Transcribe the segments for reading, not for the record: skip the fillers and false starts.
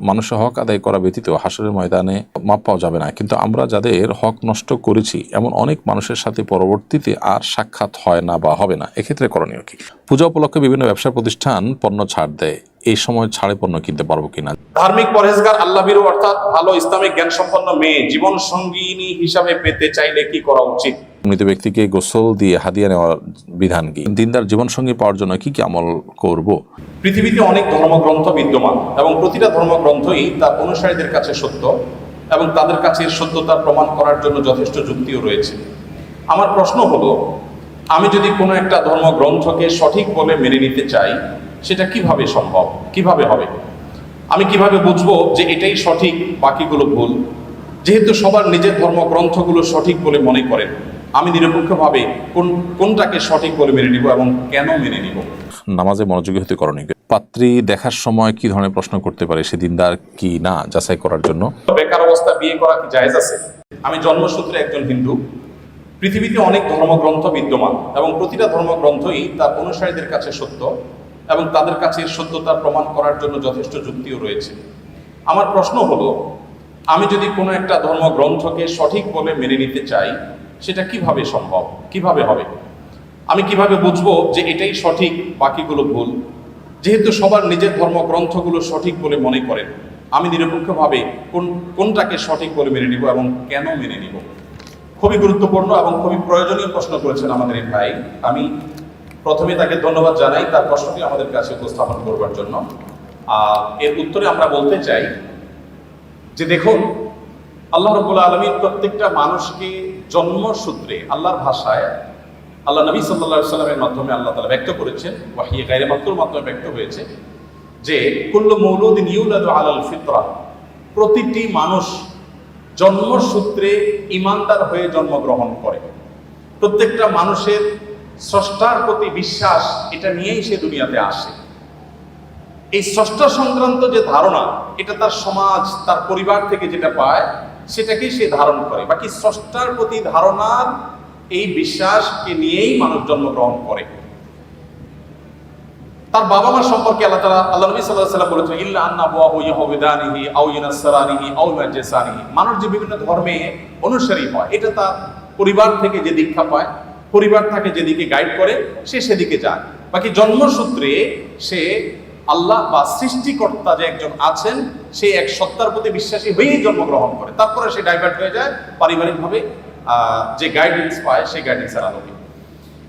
মানুষের হক আদায় করা ব্যতীত হাসরের ময়দানে মাপ পাওয়া যাবে না, কিন্তু আমরা যাদের হক নষ্ট করেছি এমন অনেক মানুষের সাথে পরবর্তীতে আর সাক্ষাৎ হয় না বা হবে না, এক্ষেত্রে করণীয় কি? পূজা উপলক্ষে বিভিন্ন ব্যবসা প্রতিষ্ঠান পণ্য ছাড় দেয়, এই সময় ছাড়ে পণ্য কিনতে পারবো কিনা? ধার্মিক পরহেজগার আল্লাহভীরু অর্থাৎ ভালো ইসলামিক জ্ঞান সম্পন্ন মেয়ে জীবন সঙ্গিনী হিসাবে পেতে চাইলে কি করা উচিত? মৃত ব্যক্তিকে গোসল দিয়ে হাদিয়া নেওয়ার বিধান কি? দিনদার জীবনসঙ্গী পাওয়ার জন্য কি কি আমল করব? পৃথিবীতে অনেক ধর্মগ্রন্থ বিদ্যমান এবং প্রতিটা ধর্মগ্রন্থই তার অনুসারীদের কাছে সত্য এবং তাদের কাছে সত্যতা প্রমাণ করার জন্য যথেষ্ট যুক্তিও রয়েছে। আমার প্রশ্ন হলো, আমি যদি কোনো একটা ধর্মগ্রন্থকে সঠিক বলে মেনে নিতে চাই, সেটা কিভাবে সম্ভব, কিভাবে হবে? আমি কিভাবে বুঝবো যে এটাই সঠিক বাকিগুলো ভুল? যেহেতু সবার নিজের ধর্মগ্রন্থগুলো সঠিক বলে মনে করেন, আমি নিরপেক্ষভাবে কোনটাকে সঠিক বলে মেনে নিব এবং কেন মেনে নিব? নামাজে মনোযোগী হতে করণীয় কি? পাত্রী দেখার সময় কি ধরনের প্রশ্ন করতে পারে, সে দিনদার কি না যাচাই করার জন্য? বেকার অবস্থা বিয়ে করা কি জায়েজ আছে? আমি জন্মসূত্রে একজন হিন্দু। পৃথিবীতে অনেক ধর্মগ্রন্থ বিদ্যমান এবং প্রতিটা ধর্মগ্রন্থই তার অনুসারীদের কাছে সত্য এবং তাদের কাছে সত্যতা প্রমাণ করার জন্য যথেষ্ট যুক্তিও রয়েছে। আমার প্রশ্ন হলো, আমি যদি কোনো একটা ধর্মগ্রন্থকে সঠিক বলে মেনে নিতে চাই, সেটা কিভাবে সম্ভব, কিভাবে হবে? আমি কিভাবে বুঝবো যে এটাই সঠিক বাকিগুলো ভুল? যেহেতু সবার নিজের ধর্মগ্রন্থগুলো সঠিক বলে মনে করেন, আমি নিরপেক্ষভাবে কোনটাকে সঠিক বলে মেনে নিব এবং কেন মেনে নিব? খুবই গুরুত্বপূর্ণ এবং খুবই প্রয়োজনীয় প্রশ্ন করেছেন আমাদের এই ভাই। আমি প্রথমে তাকে ধন্যবাদ জানাই তার প্রশ্নটি আমাদের কাছে উপস্থাপন করবার জন্য। এর উত্তরে আমরা বলতে চাই যে দেখুন, আল্লাহ রাব্বুল আলামিন প্রত্যেকটা মানুষকে জন্মসূত্রে আল্লাহর ভাষায় আল্লাহ নবী সাল্লাল্লাহু আলাইহি সাল্লামের মাধ্যমে আল্লাহ তাআলা ব্যক্ত করেছেন, ওয়াহী গায়রে মাকতুর মাধ্যমে ব্যক্ত হয়েছে যে কুল্লু মাউলুদিন ইউলাদু আলাল ফিতরা, প্রতিটি মানুষ জন্মসূত্রে ঈমানদার হয়ে জন্মগ্রহণ করে। প্রত্যেকটা মানুষের স্রষ্টার প্রতি বিশ্বাস, এটা নিয়েই সে দুনিয়াতে আসে। এই স্রষ্টা সংক্রান্ত যে ধারণা, এটা তার সমাজ, তার পরিবার থেকে যেটা পায় সেটাকেই সে ধারণ করে। বাকি স্রষ্টার প্রতি ধারণার এই বিশ্বাসকে নিয়েই মানুষ জন্মগ্রহণ করে। তার বাবা মা সম্পর্কে আল্লাহ নবী সাল্লাল্লাহু আলাইহি ওয়াসাল্লাম বলেছেন, ইল্লা আন্না আবওয়াহু ইয়াহুদানিহি আও ইউনাসসারানিহি আও ইউমাজ্জিসানিহি। মানুষ যে বিভিন্ন ধর্মে অনুসারী হয়, এটা তার পরিবার থেকে যে দীক্ষা পায়, পরিবার তাকে যেদিকে গাইড করে সে সেদিকে যায়। বাকি জন্মসূত্রে সে আল্লাহ বা সৃষ্টিকর্তা যে একজন আছেন, সেই এক সত্তার প্রতি বিশ্বাসী হয়েই জন্মগ্রহণ করে। তারপরে সে ডাইভার্ট হয়ে যায় পারিবারিকভাবে যে গাইডেন্স পায় সেই গাইডেন্সের আলোকে।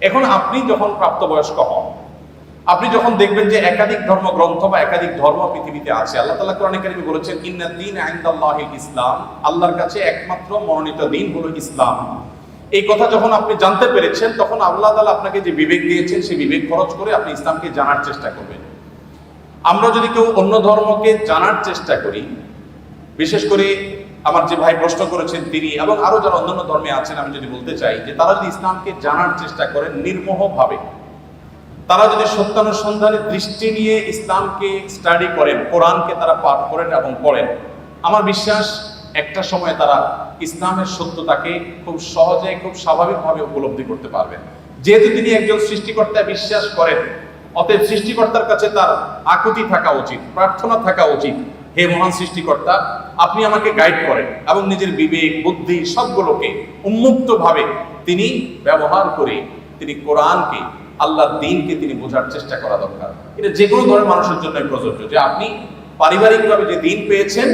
এখন আপনি যখন প্রাপ্তবয়স্ক হন, আপনি যখন দেখবেন যে একাধিক ধর্মগ্রন্থ বা একাধিক ধর্ম পৃথিবীতে আছে। আল্লাহ তাআলা কোরআনে কারিমে বলেছেন, ইন্নাদ দীনা ইনদাল্লাহিল ইসলাম, আল্লাহর কাছে একমাত্র মনোনীত দিন হলো ইসলাম। এই কথা যখন আপনি জানতে পেরেছেন, তখন আল্লাহ তাআলা আপনাকে যে বিবেক দিয়েছেন, সেই বিবেক খরচ করে আপনি ইসলামকে জানার চেষ্টা করবেন। আমরা যদি কেউ অন্য ধর্মকে জানার চেষ্টা করি, বিশেষ করে আমার যে ভাই প্রশ্ন করেছেন তিনি এবং আরো যারা অন্যান্য ধর্মে আছেন, আমি যদি বলতে চাই যে তারা যদি ইসলামকে জানার চেষ্টা করেন নির্মোহভাবে, তারা যদি সত্যানুসন্ধানের দৃষ্টি নিয়ে ইসলামকে স্টাডি করেন, কোরআনকে তারা পাঠ করেন এবং পড়েন, আমার বিশ্বাস একটা সময় তারা ইসলামের সত্যতাকে খুব সহজে, খুব স্বাভাবিকভাবে উপলব্ধি করতে পারবেন। যেহেতু তিনি একজন সৃষ্টিকর্তা বিশ্বাস করেন, অতএব সৃষ্টিকর্তার কাছে তার আকুতি থাকা উচিত, প্রার্থনা থাকা উচিত, হে মহান সৃষ্টিকর্তা, আপনি আমাকে গাইড করেন, এবং নিজের বিবেক বুদ্ধি সবগুলোকে উন্মুক্তভাবে তিনি ব্যবহার করে তিনি কোরআনকে, আল্লাহর দ্বীনকে তিনি বোঝার চেষ্টা করা দরকার। এটা যে কোনো ধরনের মানুষের জন্য প্রযোজ্য যে আপনি পারিবারিকভাবে যে দ্বীন পেয়েছেন,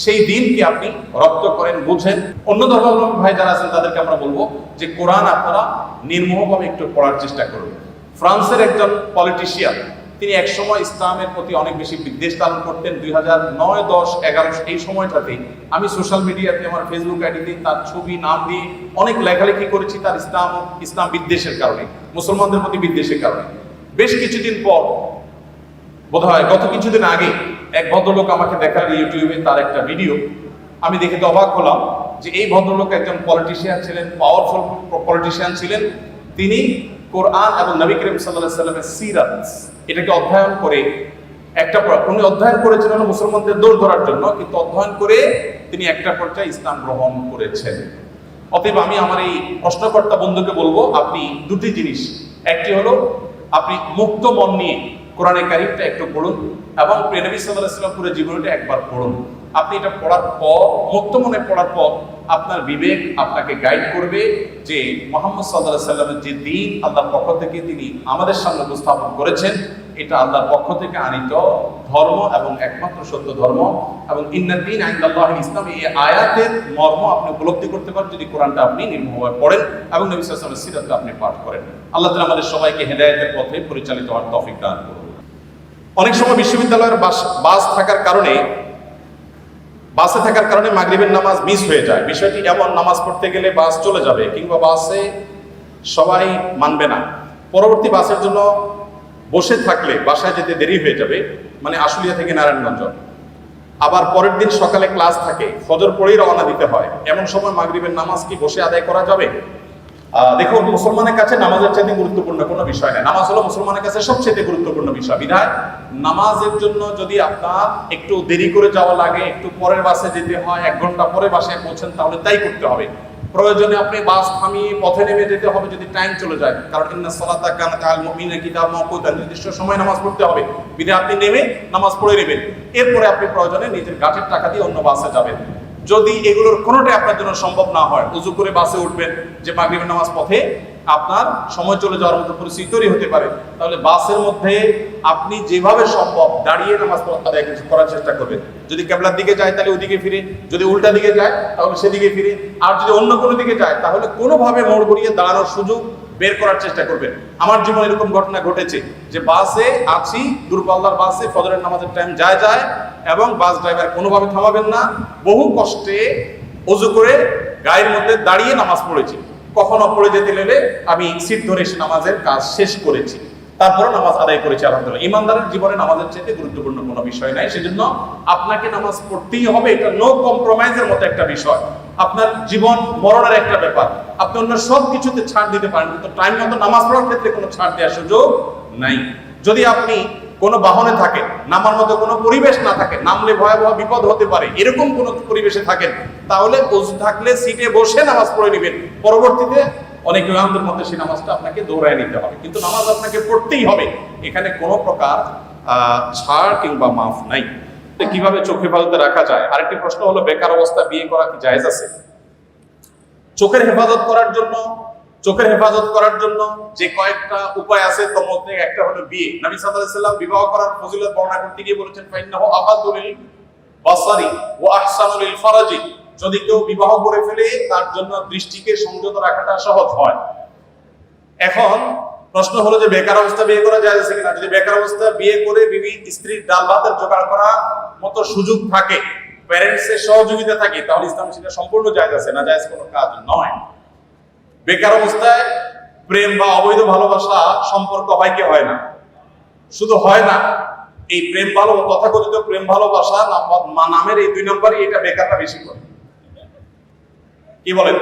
সেই দ্বীনকে আপনি রপ্ত করেন, বুঝেন। অন্য ধর্মাবলম্বী ভাই যারা আছেন তাদেরকে আমরা বলবো যে কোরআন আপনারা নির্মোহভাবে একটু পড়ার চেষ্টা করুন। ফ্রান্সের একজন পলিটিশিয়ান, তিনি একসময় ইসলামের প্রতি অনেক বেশি বিদ্বেষ ধারণ করতেন। 2009, 10, 11 এই সময়টাতে আমি সোশ্যাল মিডিয়াতে আমার ফেসবুক আইডিতে তার ছবি, নাম দিয়ে অনেক লেখালেখি করেছি তার ইসলাম বিদ্বেষের কারণে, মুসলমানদের প্রতি বিদ্বেষের কারণে। বেশ কিছুদিন পর, বোধহয় গত কিছুদিন আগে, এক ভদ্রলোক আমাকে দেখালেন ইউটিউবে তার একটা ভিডিও। আমি দেখে তো অবাক হলাম যে এই ভদ্রলোক একজন পলিটিশিয়ান ছিলেন, পাওয়ারফুল পলিটিশিয়ান ছিলেন। তিনি কোরআন এবং নবী করিম সাল্লাল্লাহু আলাইহি ওয়াসাল্লামের সিরাত এটাকে অধ্যয়ন করে উনি অধ্যয়ন করেছিলেন মুসলমানদের দৌড় ধরার জন্য, কিন্তু অধ্যয়ন করে তিনি একটা পর্যায়ে ইসলাম গ্রহণ করেছেন। অতএব আমি আমার এই প্রশ্নকর্তা বন্ধুকে বলবো, আপনি দুটি জিনিস, একটি হলো আপনি মুক্ত মন নিয়ে কোরআনে কারিমটা একটু পড়ুন এবং প্রিয় নবী সাল্লাল্লাহু আলাইহি ওয়াসাল্লাম পুরো জীবনীটা একবার পড়ুন। আপনি এটা পড়ার পর, মুক্ত মনে পড়ার পর, আপনার বিবেক আপনাকে গাইড করবে যে মুহাম্মদ সাল্লাল্লাহু আলাইহি ওয়াসাল্লামের যে দ্বীন আল্লাহর পক্ষ থেকে তিনি আমাদের সামনে উপস্থাপন করেছেন, এটা আল্লাহর পক্ষ থেকে আনিত ধর্ম এবং একমাত্র সত্য ধর্ম। এবং ইন্নাদ দীন ইনদাল্লাহিল ইসলাম, এই আয়াতের মর্ম আপনি উপলব্ধি করতে পারেন যদি কোরআনটা আপনি নির্মমভাবে পড়েন এবং নবী সাল্লাল্লাহু আলাইহি ওয়াসাল্লামের সিরাতটা আপনি পাঠ করেন। আল্লাহ তাআলা আমাদের সবাইকে হেদায়েতের পথে পরিচালিত হওয়ার তৌফিক দান করুন। অনেক সময় বিশ্ববিদ্যালয়ের বাস থাকার কারণে, বাসে থাকার কারণে মাগরিবের নামাজ মিস হয়ে যায়। বিষয়টি এমন, নামাজ পড়তে গেলে বাস চলে যাবে কিংবা বাসে সবাই মানবে না, পরবর্তী বাসের জন্য বসে থাকলে বাসায় যেতে দেরি হয়ে যাবে, মানে আশুলিয়া থেকে নারায়ণগঞ্জ, আবার পরের দিন সকালে ক্লাস থাকে, ফজর পড়েই রওনা দিতে হয়, এমন সময় মাগরিবের নামাজ কি বসে আদায় করা যাবে? দেখুন, মুসলমানের কাছে নামাজের চাইতে গুরুত্বপূর্ণ কোনো বিষয় নেই। নামাজ হলো মুসলমানের কাছে সবচেয়ে গুরুত্বপূর্ণ বিষয়। বিধায় নামাজের জন্য যদি আপনার একটু দেরি করে যাওয়া লাগে, একটু পরের বাসে যেতে হয়, 1 ঘন্টা পরে বাসায় পৌঁছেন, তাহলে তাই করতে হবে। প্রয়োজনে আপনি বাস থামিয়ে পথে নেমে যেতে হবে যদি টাইম চলে যায়, কারণ ইন্নাস সালাতা কানাত আলাল মুমিনিনা কিতাবাম মাওকুতা, নির্দিষ্ট সময় নামাজ পড়তে হবে। বিধায় আপনি নেমে নামাজ পড়ে নেবেন, এরপরে আপনি প্রয়োজনে নিজের গাছের টাকা দিয়ে অন্য বাসে যাবেন। যদি এগুলোর কোনোটাই আপনার জন্য সম্ভব না হয়, উজু করে বাসে উঠবেন, যে মাগরিবের নামাজ পথে আপনার সময় চলে যাওয়ার মতো পরিস্থিতি তৈরি হতে পারে, তাহলে বাসের মধ্যে আপনি যেভাবে সম্ভব দাঁড়িয়ে নামাজ আদায় করার চেষ্টা করবেন। যদি কেবলার দিকে যায় তাহলে ওদিকে ফিরে, যদি উল্টা দিকে যায় তাহলে সেদিকে ফিরে, আর যদি অন্য কোনো দিকে যায় তাহলে কোনোভাবে মোড় ঘুরিয়ে দাঁড়ানোর সুযোগ বের করার চেষ্টা করবেন। আমার জীবনে এরকম ঘটনা ঘটেছে যে বাসে আছি, দূরপাল্লার বাসে, ফজরের নামাজের টাইম যায় এবং বাস ড্রাইভার কোনোভাবে থামাবেন না, বহু কষ্টে ওযু করে গায়ের মধ্যে দাঁড়িয়ে নামাজ পড়েছি। কখনো পড়ে যেতে গেলে আমি সিট ধরে এসে নামাজের কাজ শেষ করেছি, তারপরে নামাজ আদায় করেছি আলহামদুলিল্লাহ। ইমানদারের জীবনে নামাজের চাইতে গুরুত্বপূর্ণ কোনো বিষয় নাই, সেজন্য আপনাকে নামাজ পড়তেই হবে। এটা নো কম্প্রোমাইজের মতো একটা বিষয়, আপনার জীবন মরণের একটা ব্যাপার। আপনি অন্য সব কিছুতে ছাড় দিতে পারেন, কিন্তু টাইম মতো নামাজ পড়ার ক্ষেত্রে কোনো ছাড় দেওয়ার সুযোগ নাই। যদি আপনি কোনো বাহনে থাকেন, নামার মতো কোনো পরিবেশ না থাকে, নামলে ভয়াবহ বিপদ হতে পারে, এরকম কোনো পরিবেশে থাকেন, তাহলে ওযু থাকলে সিটে বসে নামাজ পড়ে নেবেন। পরবর্তীতে অনেক ইমামদের মধ্যে সেই নামাজটা আপনাকে দৌড়ায় নিতে হবে, কিন্তু নামাজ আপনাকে পড়তেই হবে। এখানে কোনো প্রকার ছাড় কিংবা মাফ নাই। কিভাবে চোখে হেফাজতে রাখা যায়? আরেকটি প্রশ্ন হলো, বেকার অবস্থা বিয়ে করা কি জায়েজ আছে? চোখের হেফাজত করার জন্য যে কয়েকটা উপায় আছে, তার মধ্যে একটা হলো বিয়ে। নবী সাল্লাল্লাহু আলাইহি ওয়াসাল্লাম বিবাহ করার ফজিলত বর্ণনা করতে গিয়ে বলেছেন, ফাইন্নাহু আগাদ্দু লিল বাসারি ওয়া আহসানু লিল ফারাজি, যদি কেউ বিবাহ করে ফেলে তার জন্য দৃষ্টিকে সংযত রাখাটা সহজ হয়। এখন প্রশ্ন হলো যে বেকার অবস্থা বিয়ে করা জায়েজ আছে কিনা? যদি বেকার অবস্থা বিয়ে করে বিবি স্ত্রীর ডাল ভাতের জোগাড় করা মতো সুযোগ থাকে, প্যারেন্টসের সহযোগিতা থাকে, তাহলে ইসলাম সেটা সম্পূর্ণ জায়েজ আছে, না জায়েজ কোনো কাজ নয়। বেকার অবস্থায় প্রেম বা অবৈধ ভালোবাসা সম্পর্ক হয় কি হয় না? শুধু হয় না, এই প্রেম ভালো, তথাকথিত প্রেম ভালোবাসা নামের এই 2 নম্বরই এটা বেকাররা বেশি করে। কি বলেন?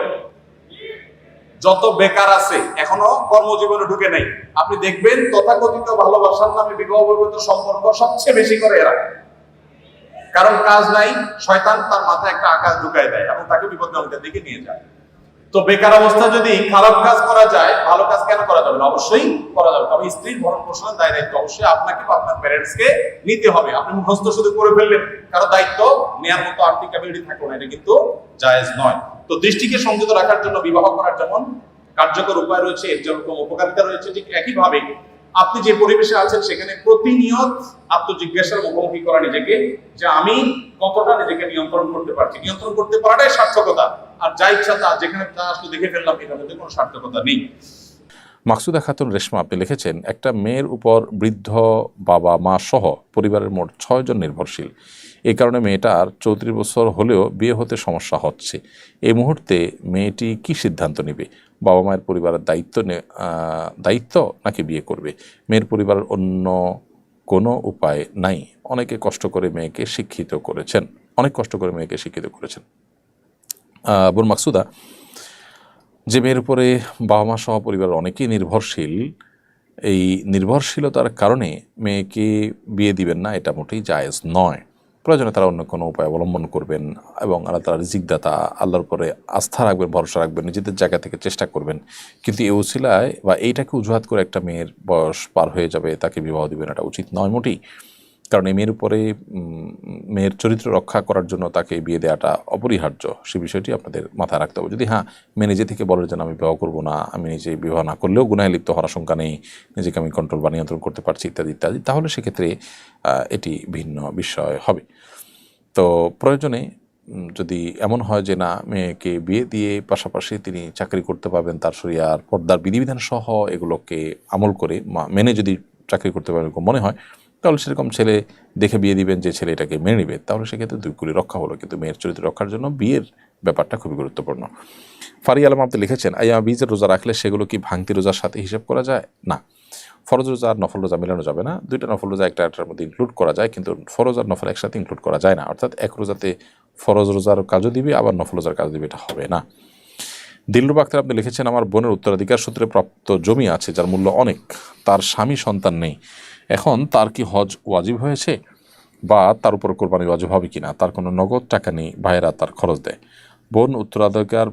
যত বেকার আছে এখনো কর্মজীবনে ঢুকে নাই, আপনি দেখবেন তথাকথিত ভালোবাসার নামে বিবাহ বহির্ভূত সম্পর্ক সবচেয়ে বেশি করে এরা। কারণ কাজ নাই, শয়তান তার মাথায় একটা আকাশ ঢুকায় দেয় এবং তাকে বিপদের দিকে নিয়ে যায়। তো বেকার অবস্থা যদি খারাপ কাজ করা যায়, ভালো কাজ কেন করা যাবে না? অবশ্যই করা যাবে, তবে স্ত্রীর ভরণ পোষণের দায়িত্ব অবশ্যই আপনাকে বা আপনার প্যারেন্টসকে নিতে হবে। আপনি মুখস্থ শুধু করে ফেললেন, কারো দায়িত্ব নেওয়ার মতো আর্থিক ক্যাপাবিলিটি থাকবে না, এটা কিন্তু জায়েজ নয়। তো দৃষ্টিকে সংযত রাখার জন্য বিবাহ করার যেমন কার্যকর উপায় রয়েছে, এর যেরকম উপকারিতা রয়েছে, ঠিক একইভাবে আপনি যে পরিবেশে আছেন সেখানে প্রতিনিয়ত আত্মজিজ্ঞাসার মুখোমুখি করা নিজেকে, যে আমি কতটা নিজেকে নিয়ন্ত্রণ করতে পারছি। নিয়ন্ত্রণ করতে পারাটাই সার্থকতা, আর যা ইচ্ছা তা যেখানে তা আসলে দেখে ফেললাম, এটার মধ্যে কোনো সার্থকতা নেই। মাকসুদা খাতুন রেশমা, আপনি লিখেছেন, একটা মেয়ের উপর বৃদ্ধ বাবা মা সহ পরিবারের মোট 6 জন নির্ভরশীল। এই কারণে মেয়েটার 34 বছর হলেও বিয়ে হতে সমস্যা হচ্ছে। এই মুহূর্তে মেয়েটি কি সিদ্ধান্ত নেবে? বাবা মায়ের পরিবারের দায়িত্ব নাকি বিয়ে করবে? মেয়ের পরিবারের অন্য কোনো উপায় নাই। অনেক কষ্ট করে মেয়েকে শিক্ষিত করেছেন। বোন মাকসুদা, যে মেয়ের উপরে বাবা মা সহ পরিবারের অনেকেই নির্ভরশীল, এই নির্ভরশীলতার কারণে মেয়েকে বিয়ে দিবেন না, এটা মোটেই জায়েজ নয়। প্রয়োজনে তারা অন্য কোনো উপায় অবলম্বন করবেন এবং আল্লাহ তাআলা রিজিক দাতা, আল্লাহর উপরে আস্থা রাখবেন, ভরসা রাখবেন, নিজেদের জায়গা থেকে চেষ্টা করবেন। কিন্তু এই উসিলায় বা এইটাকে অজুহাত করে একটা মেয়ের বয়স পার হয়ে যাবে তাকে বিবাহ দিবেন, এটা উচিত নয় মোটেই। কারণ এই মেয়ের উপরে মেয়ের চরিত্র রক্ষা করার জন্য তাকে বিয়ে দেওয়াটা অপরিহার্য, সে বিষয়টি আপনাদের মাথায় রাখতে হবে। যদি হ্যাঁ মেয়ে নিজে থেকে বলে যে আমি বিবাহ করবো না, আমি নিজে বিবাহ না করলেও গুনাহে লিপ্ত হওয়ার আশঙ্কা নেই, নিজেকে আমি কন্ট্রোল বা নিয়ন্ত্রণ করতে পারছি ইত্যাদি ইত্যাদি, তাহলে সেক্ষেত্রে এটি ভিন্ন বিষয় হবে। তো প্রয়োজনে যদি এমন হয় যে না মেয়েকে বিয়ে দিয়ে পাশাপাশি তিনি চাকরি করতে পারবেন, তার শরিয়ার পর্দার বিধিবিধান সহ এগুলোকে আমল করে মেনে যদি চাকরি করতে পারবেন মনে হয়, তাহলে সেরকম ছেলে দেখে বিয়ে দিবেন যে ছেলে এটাকে মেনে নেবে, তাহলে সেক্ষেত্রে দুই কুলি রক্ষা হলো। কিন্তু মেয়ের চরিত্র রক্ষার জন্য বিয়ের ব্যাপারটা খুবই গুরুত্বপূর্ণ। ফারি আলম আপনি লিখেছেন, আইয়া বীজের রোজা রাখলে সেগুলো কি ভাঙতি রোজার সাথে হিসাব করা যায়? না, ফরজ রোজা আর নফল রোজা মেলানো যাবে না। দুইটা নফল রোজা একটার মধ্যে ইনক্লুড করা যায়, কিন্তু ফরজ আর নফল একসাথে ইনক্লুড করা যায় না। অর্থাৎ এক রোজাতে ফরজ রোজার কাজও দিবে আবার নফল রোজার কাজও দিবে, এটা হবে না। দিলরুবা আক্তার আপনি লিখেছেন, আমার বোনের উত্তরাধিকার সূত্রে প্রাপ্ত জমি আছে যার মূল্য অনেক, তার স্বামী সন্তান নেই, এখন তার কি হজ ওয়াজিব হয়েছে বা তার উপর কোরবানি ওয়াজিব হবে কিনা? তার কোনো নগদ টাকা নেই, ভাইয়েরা তার খরচ দেয়। বোন উত্তরাধিকার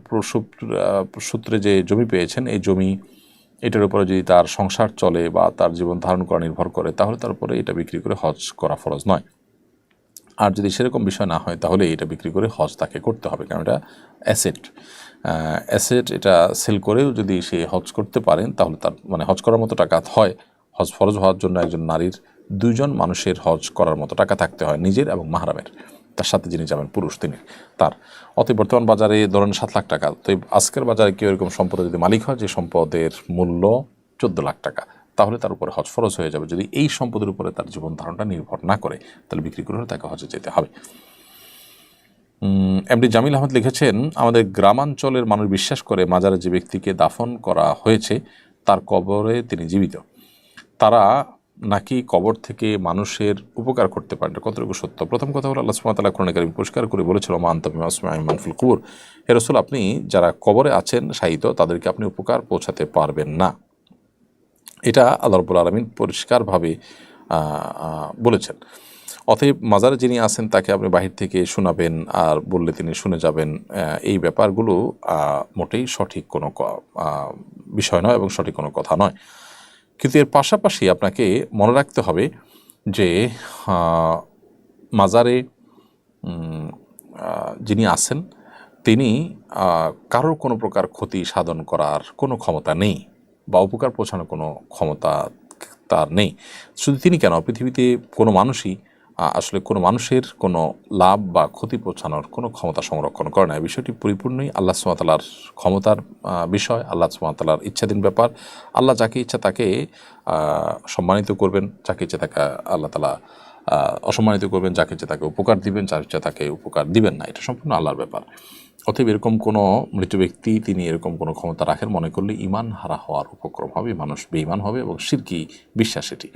সূত্রে যে জমি পেয়েছেন, এই জমি এটার উপরে যদি তার সংসার চলে বা তার জীবন ধারণ করা নির্ভর করে, তাহলে তার উপরে এটা বিক্রি করে হজ করা ফরজ নয়। আর যদি সেরকম বিষয় না হয় তাহলে এটা বিক্রি করে হজ তাকে করতে হবে, কারণ এটা অ্যাসেট, এটা সেল করেও যদি সে হজ করতে পারেন তাহলে তার মানে হজ করার মতো টাকা হয়। হজ ফরজ হওয়ার জন্য একজন নারীর দুইজন মানুষের হজ করার মতো টাকা থাকতে হয়, নিজের এবং মাহরামের, তার সাথে যিনি যাবেন পুরুষ তিনি তার। অতএব বর্তমান বাজারে ধরেন 7 লাখ টাকা, তো আজকের বাজারে কেউ এরকম সম্পদের যদি মালিক হয় যে সম্পদের মূল্য 14 লাখ টাকা, তাহলে তার উপরে হজ ফরজ হয়ে যাবে। যদি এই সম্পদের উপরে তার জীবন ধারণটা নির্ভর না করে, তাহলে বিক্রি করে তাকে হজে যেতে হবে। এমডি জামিল আহমদ লিখেছেন, আমাদের গ্রামাঞ্চলের মানুষ বিশ্বাস করে মাজারে যে ব্যক্তিকে দাফন করা হয়েছে তার কবরে তিনি জীবিত, তারা নাকি কবর থেকে মানুষের উপকার করতে পারেন, কতটুকু সত্য? প্রথম কথা হলো, আল্লাহ সুবহানাহু ওয়া তাআলা কোরআনে কারীম পরিষ্কার করে বলেছিল, মা আনতা বিমাসমিউম মান ফিল কুবুর, হে রাসূল আপনি যারা কবরে আছেন শায়িত তাদেরকে আপনি উপকার পৌঁছাতে পারবেন না। এটা আল্লাহ রাব্বুল আলামিন পরিষ্কারভাবে বলেছেন। অতএব মাজারে যিনি আছেন তাকে আপনি বাহির থেকে শোনাবেন আর বললে তিনি শুনে যাবেন, এই ব্যাপারগুলো মোটেই সঠিক কোনো বিষয় নয় এবং সঠিক কোনো কথা নয়। কিন্তু এর পাশাপাশি আপনাকে মনে রাখতে হবে যে মাজারে যিনি আছেন তিনি কারোর কোনো প্রকার ক্ষতি সাধন করার কোনো ক্ষমতা নেই বা উপকার পৌঁছানোর কোনো ক্ষমতা তার নেই। শুধু তিনি কেন, পৃথিবীতে কোনো মানুষই আসলে কোনো মানুষের কোনো লাভ বা ক্ষতি পৌঁছানোর কোনো ক্ষমতা সংরক্ষণ করে না। এই বিষয়টি পরিপূর্ণই আল্লাহ সুবহানাহু ওয়া তাআলার ক্ষমতার বিষয়, আল্লাহ সুবহানাহু ওয়া তাআলার ইচ্ছাধীন ব্যাপার। আল্লাহ যাকে ইচ্ছা তাকে সম্মানিত করবেন, যাকে ইচ্ছা তাকে আল্লাহ তাআলা অসম্মানিত করবেন, যাকে ইচ্ছা তাকে উপকার দিবেন, যার ইচ্ছা তাকে উপকার দিবেন না, এটা সম্পূর্ণ আল্লাহর ব্যাপার। অতএব এরকম কোনো মৃত ব্যক্তি তিনি এরকম কোনো ক্ষমতা রাখেন মনে করলে ঈমান হারা হওয়ার উপক্রম হবে, মানুষ বেঈমান হবে এবং শিরকি বিশ্বাস এটি।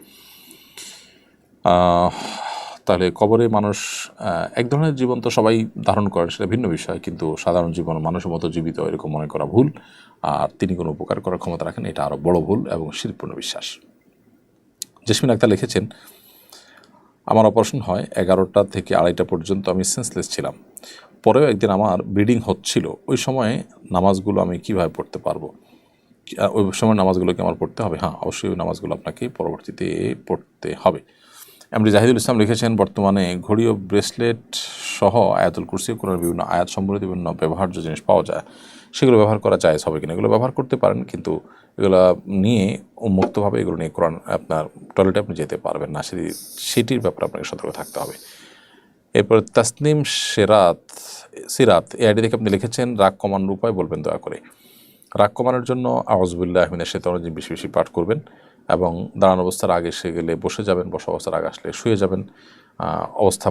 তাহলে কবরে মানুষ এক ধরনের জীবন তো সবাই ধারণ করেন, সেটা ভিন্ন বিষয়, কিন্তু সাধারণ জীবন মানুষের মতো জীবিত এরকম মনে করা ভুল। আর তিনি কোনো উপকার করার ক্ষমতা রাখেন, এটা আরও বড় ভুল এবং শিরকপূর্ণ বিশ্বাস। জেসমিন আক্তার লিখেছেন, আমার অপারেশন হয় 11টা থেকে 2:30 পর্যন্ত আমি সেন্সলেস ছিলাম, পরেও একদিন আমার ব্লিডিং হচ্ছিল, ওই সময়ে নামাজগুলো আমি কিভাবে পড়তে পারবো? ওই সময় নামাজগুলোকে আমার পড়তে হবে? হ্যাঁ, অবশ্যই ওই নামাজগুলো আপনাকে পরবর্তীতে পড়তে হবে। এমডি জাহিদুল ইসলাম লিখেছেন, বর্তমানে ঘড়ি ও ব্রেসলেট সহ আয়াতুল কুরসি কোরআনের বিভিন্ন আয়াত সম্বলিত বিভিন্ন ব্যবহার্য জিনিস পাওয়া যায়, সেগুলো ব্যবহার করা জায়েজ হবে কিনা? এগুলো ব্যবহার করতে পারেন, কিন্তু এগুলো নিয়ে উন্মুক্তভাবে এগুলো নিয়ে কোরআন আপনার টয়লেটে আপনি যেতে পারবেন না, সেটির ব্যাপারে আপনাকে সতর্ক থাকতে হবে। এরপর তাসনিম সিরাত এই আইডি দেখে আপনি লিখেছেন, রাগ কমানোর উপায় বলবেন দয়া করে। রাগ কমানোর জন্য আউযুবিল্লাহি মিনাশ শাইতানির রাজিম বেশি বেশি পাঠ করবেন এবং দাঁড়ানো অবস্থার আগে এসে গেলে বসে যাবেন, বসা অবস্থার আগে আসলে শুয়ে যাবেন, অবস্থা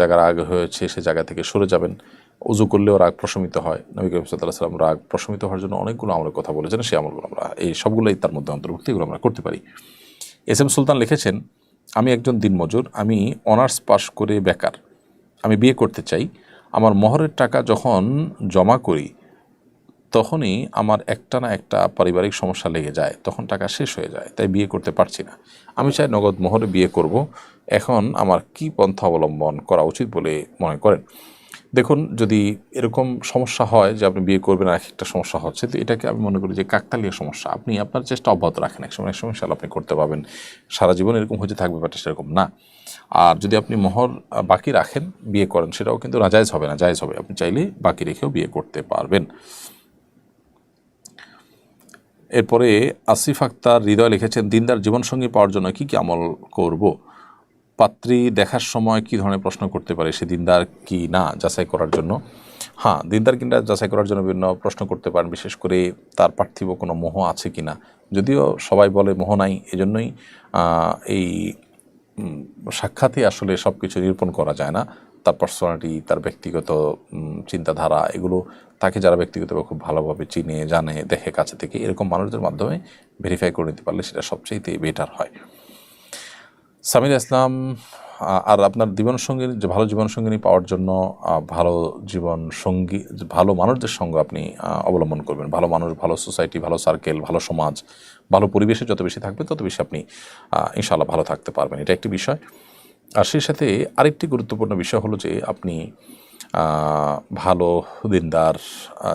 জায়গার আগে হয়েছে সে জায়গা থেকে সরে যাবেন। উজু করলেও রাগ প্রশমিত হয়, নবী করিম সাল্লাল্লাহু আলাইহি ওয়াসাল্লাম রাগ প্রশমিত হওয়ার জন্য অনেকগুলো আমলের কথা বলেছেন, সেই আমলগুলো আমরা এই সবগুলোই তার মধ্যে অন্তর্ভুক্ত, এগুলো আমরা করতে পারি। এস এম সুলতান লিখেছেন, আমি একজন দিনমজুর, আমি অনার্স পাশ করে বেকার, আমি বিয়ে করতে চাই, আমার মহরের টাকা যখন জমা করি তখনই আমার একটা না একটা পারিবারিক সমস্যা লেগে যায়, তখন টাকা শেষ হয়ে যায়, তাই বিয়ে করতে পারছি না। আমি চাই নগদ মোহরে বিয়ে করব, এখন আমার কি পন্থা অবলম্বন করা উচিত বলে মনে করেন? দেখুন, যদি এরকম সমস্যা হয় যে আপনি বিয়ে করবেন আর একটা সমস্যা হচ্ছে, তো এটাকে আমি মনে করি যে কাকতালীয় সমস্যা। আপনি আপনার চেষ্টা অব্যাহত রাখেন, একসময় ইনশাআল্লাহ আপনি করতে পারবেন। সারা জীবন এরকম হতে থাকবে, ব্যাপারটা সেরকম না। আর যদি আপনি মোহর বাকি রাখেন, বিয়ে করেন, সেটাও কিন্তু নাজায়েজ হবে না, জায়েজ হবে। আপনি চাইলে বাকি রেখেও বিয়ে করতে পারবেন। এরপরে আসিফ আক্তার হৃদয় লিখেছেন, দিনদার জীবনসঙ্গী পাওয়ার জন্য কি কি আমল করব? পাত্রী দেখার সময় কি ধরনের প্রশ্ন করতে পারে সে দিনদার কি না যাচাই করার জন্য? হ্যাঁ, দিনদার কিনা যাচাই করার জন্য বিভিন্ন প্রশ্ন করতে পারেন, বিশেষ করে তার পার্থিব কোনো মোহ আছে কিনা। যদিও সবাই বলে মোহ নাই, এজন্যই এই সাক্ষাৎই আসলে সব কিছু নিরূপণ করা যায় না। তার পার্সোনালিটি, তার ব্যক্তিগত চিন্তাধারা, এগুলো তাকে যারা ব্যক্তিগতভাবে খুব ভালোভাবে চিনে জানে, দেখে কাছে থেকে, এরকম মানুষদের মাধ্যমে ভেরিফাই করে নিতে পারলে সেটা সবচেয়ে বেটার হয়। সামির ইসলাম, আর আপনার জীবনসঙ্গী, যে ভালো জীবনসঙ্গিনী পাওয়ার জন্য ভালো জীবনসঙ্গী, ভালো মানুষদের সঙ্গ আপনি অবলম্বন করবেন। ভালো মানুষ, ভালো সোসাইটি, ভালো সার্কেল, ভালো সমাজ, ভালো পরিবেশে যত বেশি থাকবে তত বেশি আপনি ইনশাআল্লাহ ভালো থাকতে পারবেন। এটা একটি বিষয়। আর সেই সাথে আরেকটি গুরুত্বপূর্ণ বিষয় হলো যে আপনি ভালো দিনদার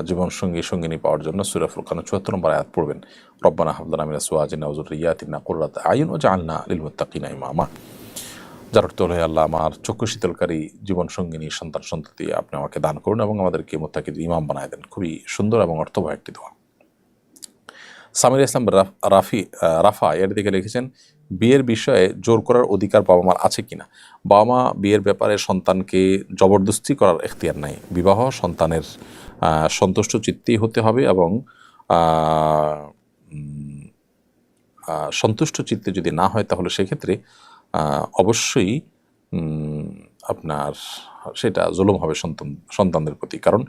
জীবনসঙ্গী সঙ্গিনী পাওয়ার জন্য সূরা ফুরকানের ৭৪ নম্বর আয়াত পড়বেন। রব্বানা হাব লানা মিন আজওয়াজিনা ওয়া যুররিয়াতিনা কুররাতা আয়ুন ওয়াজআলনা লিল মুত্তাকিনা ইমামা। যার অর্থ হলো, আল্লাহ আমার চক্ষু শীতলকারী জীবনসঙ্গিনী সন্তান সন্ততি আপনি আমাকে দান করুন এবং আমাদেরকে মুত্তাকিদের ইমাম বানায় দেন। খুবই সুন্দর এবং অর্থবহ একটি দোয়া। সামির ইসলাম রাফা এর দিকে লিখেছেন, বিয়ের বিষয়ে জোর করার অধিকার বাবা মার আছে কিনা? বাবা মা বিয়ের ব্যাপারে সন্তানকে জবরদস্তি করার এখতিয়ার নাই। বিবাহ সন্তানের সন্তুষ্ট চিত্তেই হতে হবে এবং সন্তুষ্ট চিত্তে যদি না হয় তাহলে সেক্ষেত্রে অবশ্যই আপনার সেটা জুলুম হবে সন্তানদের প্রতি। কারণ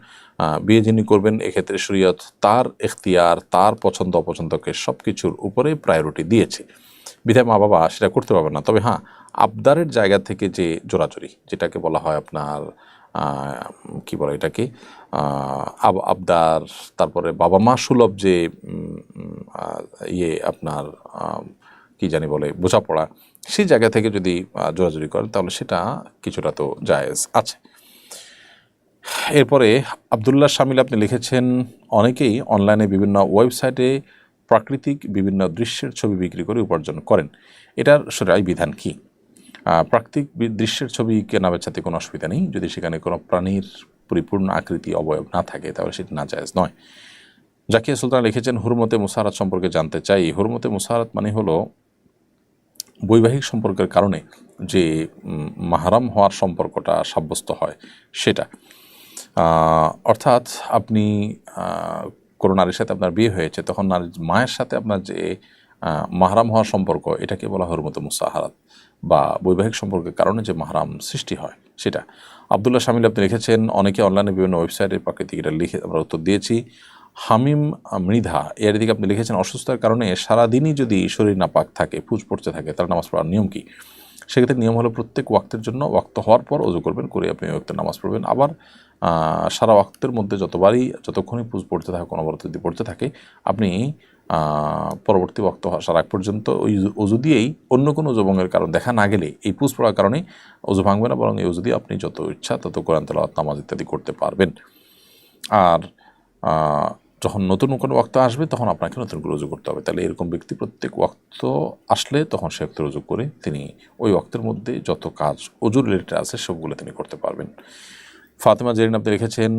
বিয়ে যিনি করবেন, এক্ষেত্রে শরীয়ত তার এখতিয়ার, তার পছন্দ অপছন্দকে সব কিছুর উপরে প্রায়োরিটি দিয়েছে। বিধায় মা বাবা সেটা করতে পারবেন না। তবে হ্যাঁ, আবদারের জায়গা থেকে যে জোরাজুরি, যেটাকে বলা হয় আপনার কি বলে এটাকে, আবদার, তারপরে বাবা মা সুলভ যে আপনার কি জানি বলে বোঝাপড়া, সেই জায়গা থেকে যদি জোরাজুরি করেন তাহলে সেটা কিছুটা তো জায়েজ আছে। এরপরে আবদুল্লাহ শামিল আপনি লিখেছেন, অনেকেই অনলাইনে বিভিন্ন ওয়েবসাইটে প্রাকৃতিক বিভিন্ন দৃশ্যের ছবি বিক্রি করে উপার্জন করেন, এটার শরীয়ী বিধান কি? প্রাকৃতিক দৃশ্যের ছবি কেনা বেচাতে কোনো অসুবিধা নেই, যদি সেখানে কোনো প্রাণীর পরিপূর্ণ আকৃতি অবয়ব না থাকে তাহলে সেটা নাজায়েজ নয়। জাকিয়া সুলতান লিখেছেন, হুরমতে মুসাহারাত সম্পর্কে জানতে চাই। হুরমতে মুসাহারাত মানে হলো বৈবাহিক সম্পর্কের কারণে যে মাহরাম হওয়ার সম্পর্কটা সাব্যস্ত হয় সেটা। অর্থাৎ আপনি কোনো নারীর সাথে আপনার বিয়ে হয়েছে, তখন নারীর মায়ের সাথে আপনার যে মাহরাম হওয়ার সম্পর্ক, এটাকে বলা হুরমতে মুসাহারাত, বা বৈবাহিক সম্পর্কের কারণে যে মাহরাম সৃষ্টি হয় সেটা। আবদুল্লাহ শামিল আপনি লিখেছেন, অনেকে অনলাইনে বিভিন্ন ওয়েবসাইটে প্রাকৃতিক, এটা লিখে আমরা উত্তর দিয়েছি। হামিম মৃধা এর দিকে আপনি লিখেছেন, অসুস্থতার কারণে সারাদিনই যদি শরীর নাপাক থাকে, পুজ পড়তে থাকে, তার নামাজ পড়ার নিয়ম কি? সেক্ষেত্রে নিয়ম হলো প্রত্যেক ওয়াক্তের জন্য ওয়াক্ত হওয়ার পর ওযু করবেন, করে আপনি ওই ওয়াক্তের নামাজ পড়বেন। আবার সারা ওয়াক্তের মধ্যে যতক্ষণই পুজ পড়তে থাকে, অনবরত যদি পড়তে থাকে, আপনি পরবর্তী ওয়াক্ত আসার আগ পর্যন্ত ওই ওযু দিয়েই, অন্য কোনো ওযুভঙ্গের কারণ দেখা না গেলে, এই পুজ পড়ার কারণে ওযু ভাঙবে না, বরং এই ওযু দিয়ে আপনি যত ইচ্ছা তত কোরআন তেলাওয়াত, নামাজ ইত্যাদি করতে পারবেন। আর যখন নতুন কোনো ওয়াক্ত আসবে তখন আপনাকে নতুন করে ওযু করতে হবে। তাহলে এরকম ব্যক্তি প্রত্যেক ওয়াক্ত আসলে তখন সে ওয়াক্তের ওযু করে তিনি ওই ওয়াক্তের মধ্যে যত কাজ ওযু রিলেটেড আছে সবগুলো তিনি করতে পারবেন। ফাতেমা জেরিন আপনি লিখেছেন,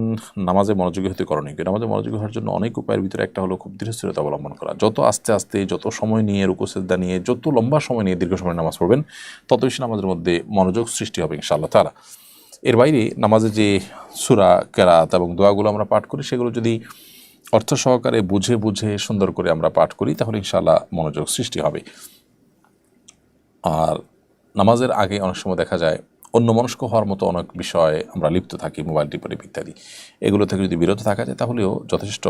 নামাজে মনোযোগী হতে করণীয় কি? নামাজে মনোযোগী হওয়ার জন্য অনেক উপায়ের ভিতরে একটা হলো খুব ধীরস্থিরতা অবলম্বন করা। যত আস্তে আস্তে, যত সময় নিয়ে, রুকু সিজদা নিয়ে, যত লম্বা সময় নিয়ে দীর্ঘ সময় নামাজ পড়বেন, তত বেশি নামাজের মধ্যে মনোযোগ সৃষ্টি হবে ইনশাআল্লাহ তাআলা। এর বাইরে নামাজে যে সূরা, কেরাত এবং দোয়াগুলো আমরা পাঠ করি, সেগুলো যদি অর্থ সহকারে বুঝে বুঝে সুন্দর করে আমরা পাঠ করি, তাহলে ইনশাআল্লাহ মনোযোগ সৃষ্টি হবে। আর নামাজের আগে অনেক সময় দেখা যায় অন্যমনস্ক হওয়ার মতো অনেক বিষয়ে আমরা লিপ্ত থাকি, মোবাইল টিপে ইত্যাদি। এগুলো থেকে যদি বিরত থাকা যায় তাহলেও যথেষ্ট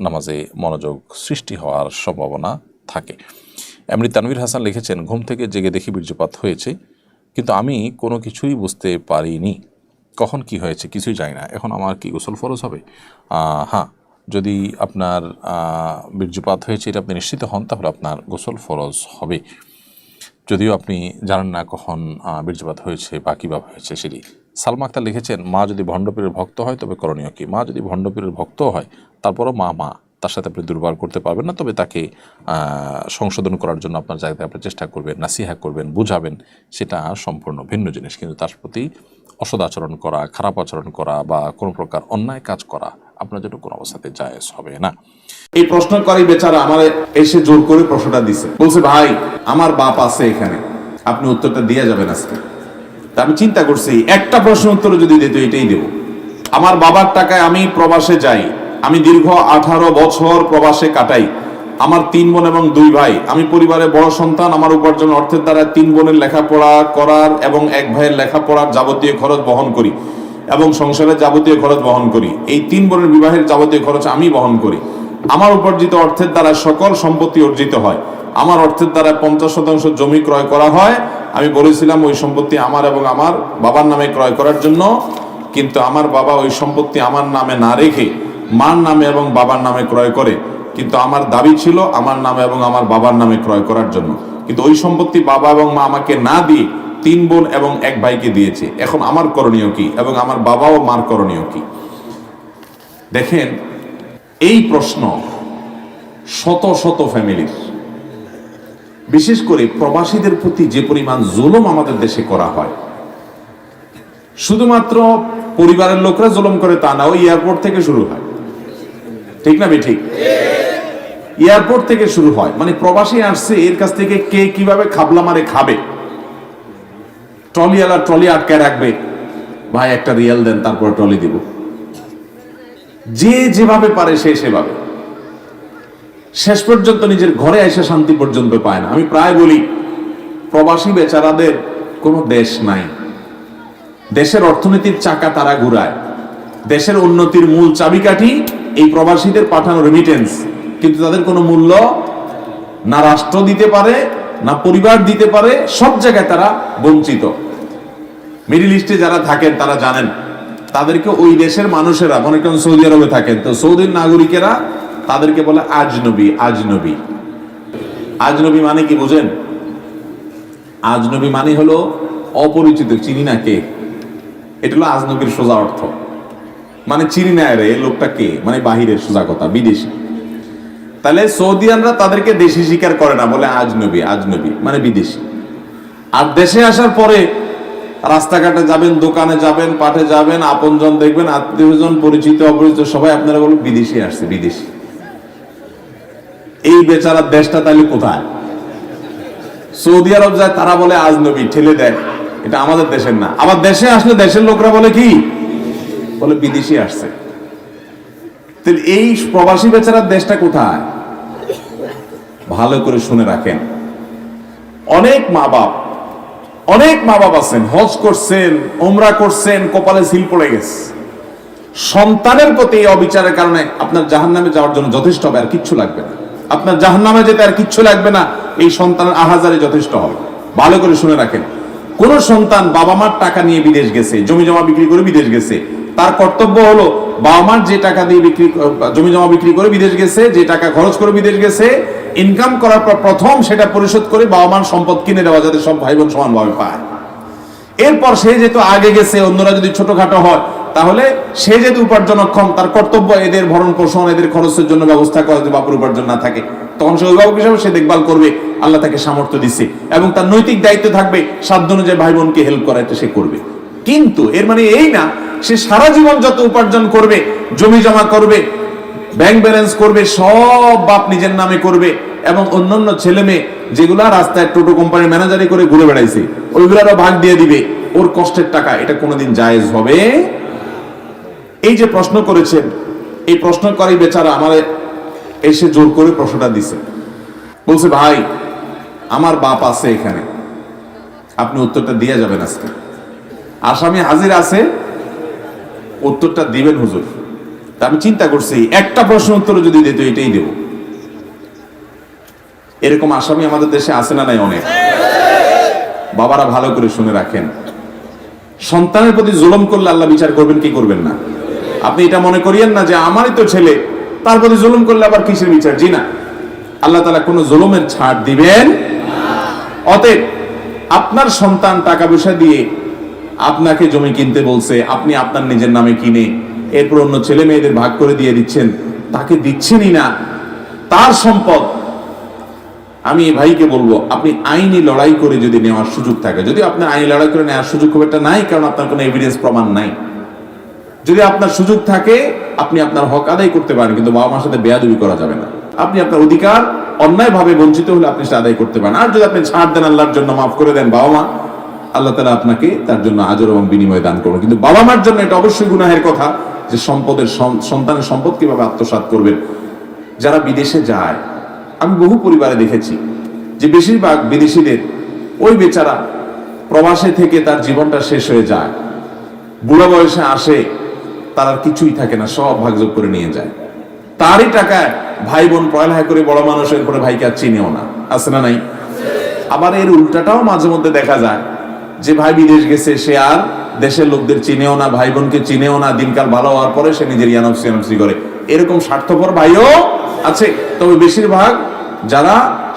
নামাজে মনোযোগ সৃষ্টি হওয়ার সম্ভাবনা থাকে। এমনি তানভীর হাসান লিখেছেন, ঘুম থেকে জেগে দেখি বীর্যপাত হয়েছে, কিন্তু আমি কোনো কিছুই বুঝতে পারিনি, কখন কি হয়েছে কিছুই জানি না, এখন আমার কি গোসল ফরজ হবে? হ্যাঁ, যদি আপনার বীর্যপাত হয়েছে এটা আপনি নিশ্চিত হন, তাহলে আপনার গোসল ফরজ হবে। যদিও আপনি জানেন না কখন বীর্যপাত হয়েছে বা কীভাবে হয়েছে সেটি। সালমা আক্তার লিখেছেন, মা যদি ভণ্ডপীরের ভক্ত হয় তবে করণীয় কি? মা যদি ভণ্ডপীরের ভক্ত হয় তারপরও মা তার সাথে আপনি দুর্ব্যবহার করতে পারবেন না, তবে তাকে সংশোধন করার জন্য আপনার জায়গায় আপনি চেষ্টা করবেন, নাসিহা করবেন, বুঝাবেন, সেটা সম্পূর্ণ ভিন্ন জিনিস। কিন্তু তার প্রতি অসৎ আচরণ করা, খারাপ আচরণ করা বা কোনো প্রকার অন্যায় কাজ করা আপনার জন্য কোনো অবস্থাতে জায়েজ হবে না। এই প্রশ্নকারী বেচারা আমার এসে জোর করে প্রশ্নটা দিছে, বলছে ভাই আমার বাপ আছে এখানে, আপনি উত্তরটা দিয়ে যাবেন আজকে। তা আমি চিন্তা করছি একটা প্রশ্ন উত্তর যদি দিত এটাই দেব। আমার বাবার টাকায় আমি প্রবাসে যাই, আমি দীর্ঘ 18 বছর প্রবাসে কাটাই, আমার 3 বোন এবং 2 ভাই, আমি পরিবারের বড় সন্তান, আমার উপার্জন অর্থের দ্বারা 3 বোনের লেখাপড়া করার এবং 1 ভাইয়ের লেখাপড়ার যাবতীয় খরচ বহন করি এবং সংসারের যাবতীয় খরচ বহন করি। এই 3 বোনের বিবাহের যাবতীয় খরচ আমি বহন করি। আমার উপার্জিত অর্থের দ্বারা সকল সম্পত্তি অর্জিত হয়। আমার অর্থের দ্বারা 50% জমি ক্রয় করা হয়। আমি বলেছিলাম ওই সম্পত্তি আমার এবং আমার বাবার নামে ক্রয় করার জন্য, কিন্তু আমার বাবা ওই সম্পত্তি আমার নামে না রেখে মার নামে এবং বাবার নামে ক্রয় করে, কিন্তু আমার দাবি ছিল আমার নামে এবং আমার বাবার নামে ক্রয় করার জন্য। কিন্তু ওই সম্পত্তি বাবা এবং মা আমাকে না দিয়ে 3 বোন এবং 1 ভাইকে দিয়েছে। এখন আমার করণীয় কি এবং আমার বাবা ও মার করণীয় কি? দেখেন, এই প্রশ্ন শত শত ফ্যামিলির, বিশেষ করে প্রবাসীদের প্রতি যে পরিমাণ জুলুম আমাদের দেশে করা হয়, শুধুমাত্র পরিবারের লোকরা জুলুম করে তা না, ওই এয়ারপোর্ট থেকে শুরু হয়। ঠিক না ঠিক? এয়ারপোর্ট থেকে শুরু হয়, মানে প্রবাসী আসছে এর কাছ থেকে কে কিভাবে খাবলা মারে খাবে। ট্রলিওয়ালা ট্রলি আটকায় রাখবে, ভাই একটা রিয়াল দেন তারপর ট্রলি দিব। যে যেভাবে পারে সে সেভাবে, শেষ পর্যন্ত নিজের ঘরে এসে শান্তি পর্যন্ত পায় না। আমি প্রায় বলি প্রবাসী বেচারাদের কোনো দেশ নাই, দেশের অর্থনীতির চাকা তারা ঘুরায়, দেশের উন্নতির মূল চাবিকাঠি এই প্রবাসীদের পাঠানো রেমিটেন্স, কিন্তু তাদের কোনো মূল্য না রাষ্ট্র দিতে পারে না পরিবার দিতে পারে, সব জায়গায় তারা বঞ্চিত। মিডল ইস্টে যারা থাকেন তারা জানেন, তাদেরকে ওই দেশের মানুষেরা, মনে করেন সৌদি আরবে থাকেন তো সৌদির নাগরিকেরা তাদেরকে বলে আজনবী। আজনবী আজনবী মানে কি বুঝেন? আজনবী মানে হলো অপরিচিত, চিনি না কে, এটা হলো আজনবীর সোজা অর্থ। মানে চিনি না রে, লোকটা কে, মানে বাহিরের, সোজা কথা, বিদেশি। তাহলে সৌদিয়ানরা তাদেরকে দেশি স্বীকার করে না, বলে আজনবী। আজনবী মানে বিদেশি। আর দেশে আসার পরে রাস্তাঘাটে যাবেন, দোকানে যাবেন, পাঠে যাবেন, আপনজন দেখবেন, আত্মীয়জন, পরিচিত অপরিচিত সবাই আপনারা বলবেন বিদেশি আসছে, বিদেশি। এই বেচারা দেশটা তাহলে কোথায়? সৌদি আরব যায়, তারা বলে আজনবী, ঠেলে দেয়, এটা আমাদের দেশের না। আবার দেশে আসলে দেশের লোকরা বলে কি, বলে বিদেশি আসছে। তাহলে এই প্রবাসী বেচারার দেশটা কোথায়? ভালো করে শুনে রাখেন। অনেক মা বাপ আছেন, হজ করছেন, ওমরা করছেন, কপালে সিল পড়ে গেছে, সন্তানের প্রতি এই অবিচারের কারণে আপনার জাহান্নামে যাওয়ার জন্য যথেষ্ট হবে, আর কিচ্ছু লাগবে না। আপনার জাহান্নামে যেতে আর কিচ্ছু লাগবে না, এই সন্তানের আহাজারে যথেষ্ট হবে। ভালো করে শুনে রাখেন, কোন সন্তান বাবা মার টাকা নিয়ে বিদেশ গেছে, জমি জমা বিক্রি করে বিদেশ গেছে, তার কর্তব্য হলো বাবা মার যে টাকা দিয়ে জমি জমা বিক্রি করে বিদেশ গেছে, যে টাকা খরচ করে বিদেশ গেছে, ইনকাম করার পর প্রথম সেটা পরিশোধ করে বাবা মার সম্পদ কিনে দেওয়া, যাতে সব ভাই বোন সমানভাবে পায়। এরপর সে যেহেতু আগে গেছে, অন্যরা যদি ছোটখাটো হয়, তাহলে সে যেহেতু উপার্জনক্ষম, তার কর্তব্য এদের ভরণ পোষণ, এদের খরচের জন্য ব্যবস্থা করা। যদি বাপুর উপার্জন না থাকে, তখন সে অভিভাবক হিসাবে সে দেখভাল করবে, আল্লাহ তাকে সামর্থ্য দিচ্ছে, এবং তার নৈতিক দায়িত্ব থাকবে সাধ্য অনুযায়ী ভাই বোনকে হেল্প করা, এটা সে করবে। কিন্তু এর মানে এই না সে সারা জীবন যত উপার্জন করবে, জমি জমা করবে, ব্যাংক ব্যালেন্স করবে, সব বাপ নিজের নামে করবে, এবং অন্যান্য ছেলে মেয়ে যেগুলা রাস্তায় টোটো কোম্পানির ম্যানেজারি করে ঘুরে বেড়াইছে, ওইগুলারও ভাগ দিয়ে দিবে ওর কষ্টের টাকা। এটা কোনোদিন জায়েজ হবে? এই যে প্রশ্ন করেছেন, এই প্রশ্নকারী বেচারা আমার এসে জোর করে প্রশ্নটা দিছে, বলছে ভাই আমার বাপ আছে এখানে, আপনি উত্তরটা দিয়ে যাবেন আজকে। আসামি হাজির আছে, উত্তরটা দিবেন হুজুর। তা আমি চিন্তা করছি একটা প্রশ্ন উত্তর যদি দিত এটাই দেব। এরকম আসামি আমাদের দেশে আছে না নাই? অনেক। বাবারা ভালো করে শুনে রাখেন, সন্তানের প্রতি জুলুম করলে আল্লাহ বিচার করবেন কি করবেন না? আপনি এটা মনে করিয়েন না যে আমারই তো ছেলে, তার প্রতি জুলুম করলে আবার কিসের বিচার। জি না, আল্লাহ তাআলা কোনো জুলুমের ছাড় দিবেন। অতএব আপনার সন্তান টাকা পয়সা দিয়ে আপনাকে জমি কিনতে বলছে, আপনি আপনার নিজের নামে কিনে এরপর অন্য ছেলে মেয়েদের ভাগ করে দিয়ে দিচ্ছেন, তাকে দিচ্ছেনই না তার সম্পদ। আমি এই ভাইকে বলবো, আপনি আইনি লড়াই করে যদি নেওয়ার সুযোগ থাকে, যদি আপনার আইনি লড়াই করে নেওয়ার সুযোগ খুব একটা নাই, কারণ আপনার কোনো এভিডেন্স প্রমাণ নাই, যদি আপনার সুযোগ থাকে আপনি আপনার হক আদায় করতে পারেন, কিন্তু বাবা মার সাথে বেয়াদবি করা যাবে না। আপনি আপনার অধিকার অন্যায়ভাবে বঞ্চিত হলে আপনি সেটা আদায় করতে পারেন। আর যদি আপনি ছাড় দেন, আল্লাহর জন্য মাফ করে দেন বাবা মা, আল্লাহ তাআলা আপনাকে তার জন্য আজর এবং বিনিময় দান করবেন। কিন্তু বাবা মার জন্য এটা অবশ্যই গুনাহের কথা যে সন্তানের সম্পদ কিভাবে আত্মসাৎ করবেন। যারা বিদেশে যায়, আমি বহু পরিবারে দেখেছি যে বেশিরভাগ বিদেশিদের ওই বেচারা প্রবাসে থেকে তার জীবনটা শেষ হয়ে যায়, বুড়া বয়সে আসে, তার আর কিছুই থাকে না, সব ভাগযোগ করে নিয়ে যায়। তারই টাকায় ভাই বোন পড়ালেখা করে বড় মানুষ, এরপরে ভাইকে আর চিনেও না, আছে না নাই? আবার এর উল্টাটাও মাঝে মধ্যে দেখা যায় যে ভাই বিদেশ গেছে, সে আর দেশের লোকদের চিনেও না, ভাই বোনকে চিনেও না, দিনকাল ভালো হওয়ার পরে সে নিজের ইয়ানফসি করে। এরকম স্বার্থপর ভাইও আছে। তবে বেশিরভাগ যারা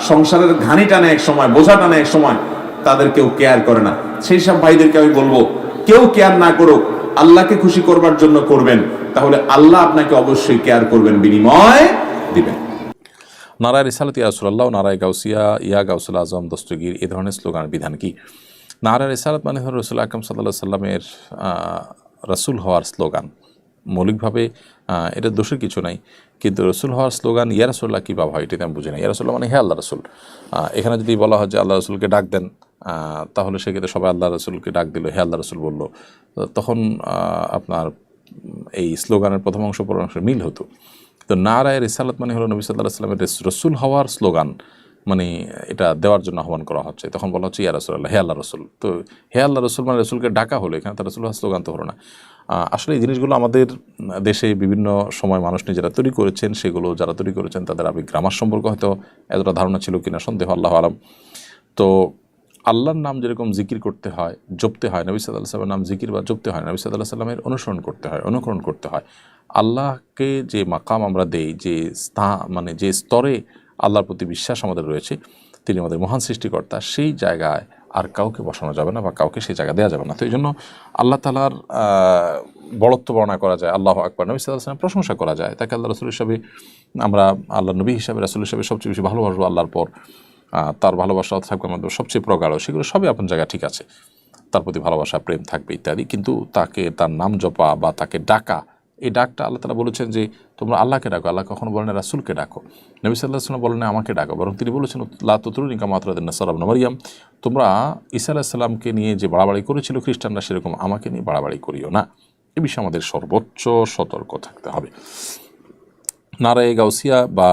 সংসারের ঘানি টানে এক সময়, বোঝা টানে এক সময়, তাদের কেউ কেয়ার করে না। সেই সব ভাইদেরকে আমি বলবো, কেউ কেয়ার না করুক, আল্লাহকে খুশি করবার জন্য করবেন, তাহলে আল্লাহ আপনাকে অবশ্যই কেয়ার করবেন, বিনিময় দিবেন। নারায় রিসালাত ইয়া রাসূলুল্লাহ, নারায় গাউসিয়া, ইয়া গাউসুল আজম, দস্তগীর, এই ধরনের স্লোগানের বিধান কি? নারায় রিসালাত মানে হল রাসূল আকরাম সাল্লাল্লাহু আলাইহি সাল্লামের রাসূল হওয়ার স্লোগান। মৌলিকভাবে এটা দোষের কিছু নাই, কিন্তু রসুল হওয়ার স্লোগান ইয়া রাসূলুল্লাহ কী ভাবা হয় এটাতে আমি বুঝি না। ইয়া রাসূলুল্লাহ মানে হে আল্লাহ রসুল। এখানে যদি বলা হয় যে আল্লাহ রসুলকে ডাক দেন, তাহলে সেক্ষেত্রে সবাই আল্লাহ রসুলকে ডাক দিল, হে আল্লাহ রসুল বললো, তখন আপনার এই স্লোগানের প্রথম অংশ পরের অংশ মিল হতো। তো নারায় রিসালাত মানে হলো নবী সাল্লাল্লাহু আলাইহি সাল্লামের রসুল হওয়ার স্লোগান, মানে এটা দেওয়ার জন্য আহ্বান করা হচ্ছে। তখন বলা হচ্ছে ইয়া রাসূলুল্লাহ, হে আল্লাহ রসুল। তো হে আল্লাহ রসুল মানে রসুলকে ডাকা হলো, এখানে তার রসুল হওয়ার স্লোগান তো হলো না। আসলে এই জিনিসগুলো আমাদের দেশে বিভিন্ন সময় মানুষ নিজেরা তৈরি করেছেন, সেগুলো যারা তৈরি করেছেন তাদের আবেগ গ্রামার সম্পর্কে হয়তো এতটা ধারণা ছিল কিনা সন্দেহ, আল্লাহু আলাম। তো আল্লাহর নাম যেরকম জিকির করতে হয়, জপতে হয়, নবী সাল্লাল্লাহু আলাইহি সাল্লামের নাম জিকির বা জপতে হয়, নবী সাল্লাল্লাহু আলাইহি সাল্লামের অনুসরণ করতে হয়, অনুকরণ করতে হয়। আল্লাহকে যে মাকাম আমরা দেই, যে মানে যে স্তরে আল্লাহর প্রতি বিশ্বাস আমাদের রয়েছে, তিনি আমাদের মহান সৃষ্টিকর্তা, সেই জায়গায় আর কাউকে বসানো যাবে না বা কাউকে সেই জায়গা দেওয়া যাবে না। তো এই জন্য আল্লাহ তাআলার বড়ত্ব বর্ণনা করা যায়, আল্লাহু আকবার, নবী সাল্লাল্লাহু আলাইহি ওয়াসাল্লাম প্রশংসা করা যায়, তাকে আল্লাহ রাসূল হিসাবে আমরা, আল্লাহ নবী হিসাবে, রাসূল হিসাবে সবচেয়ে বেশি ভালোবাসবো আল্লাহর পর। তার ভালোবাসা থাকবে আমাদের সবচেয়ে প্রগাঢ়, সেগুলো সবই আপন জায়গা ঠিক আছে, তার প্রতি ভালোবাসা, প্রেম থাকবে ইত্যাদি। কিন্তু তাকে তার নাম জপা বা তাকে ডাকা, এই ডাকটা আল্লাহ তাআলা বলেছেন যে তোমরা আল্লাহকে ডাকো। আল্লাহ কখনো বলেন রাসূলকে ডাকো, নবী সাল্লাল্লাহু আলাইহি ওয়াসাল্লাম বলেন আমাকে ডাকো, বরং তিনি বলেছেন লা তুতরুনি কামা আতরাদান নাসারা ইবনে মারইয়াম, তোমরা ঈসা আলাইহিস সালামকে নিয়ে যে বাড়াবাড়ি করেছিল খ্রিস্টানরা, সেরকম আমাকে নিয়ে বাড়াবাড়ি করিও না। এ বিষয়ে আমাদের সর্বোচ্চ সতর্ক থাকতে হবে। নারায়ে গাউসিয়া বা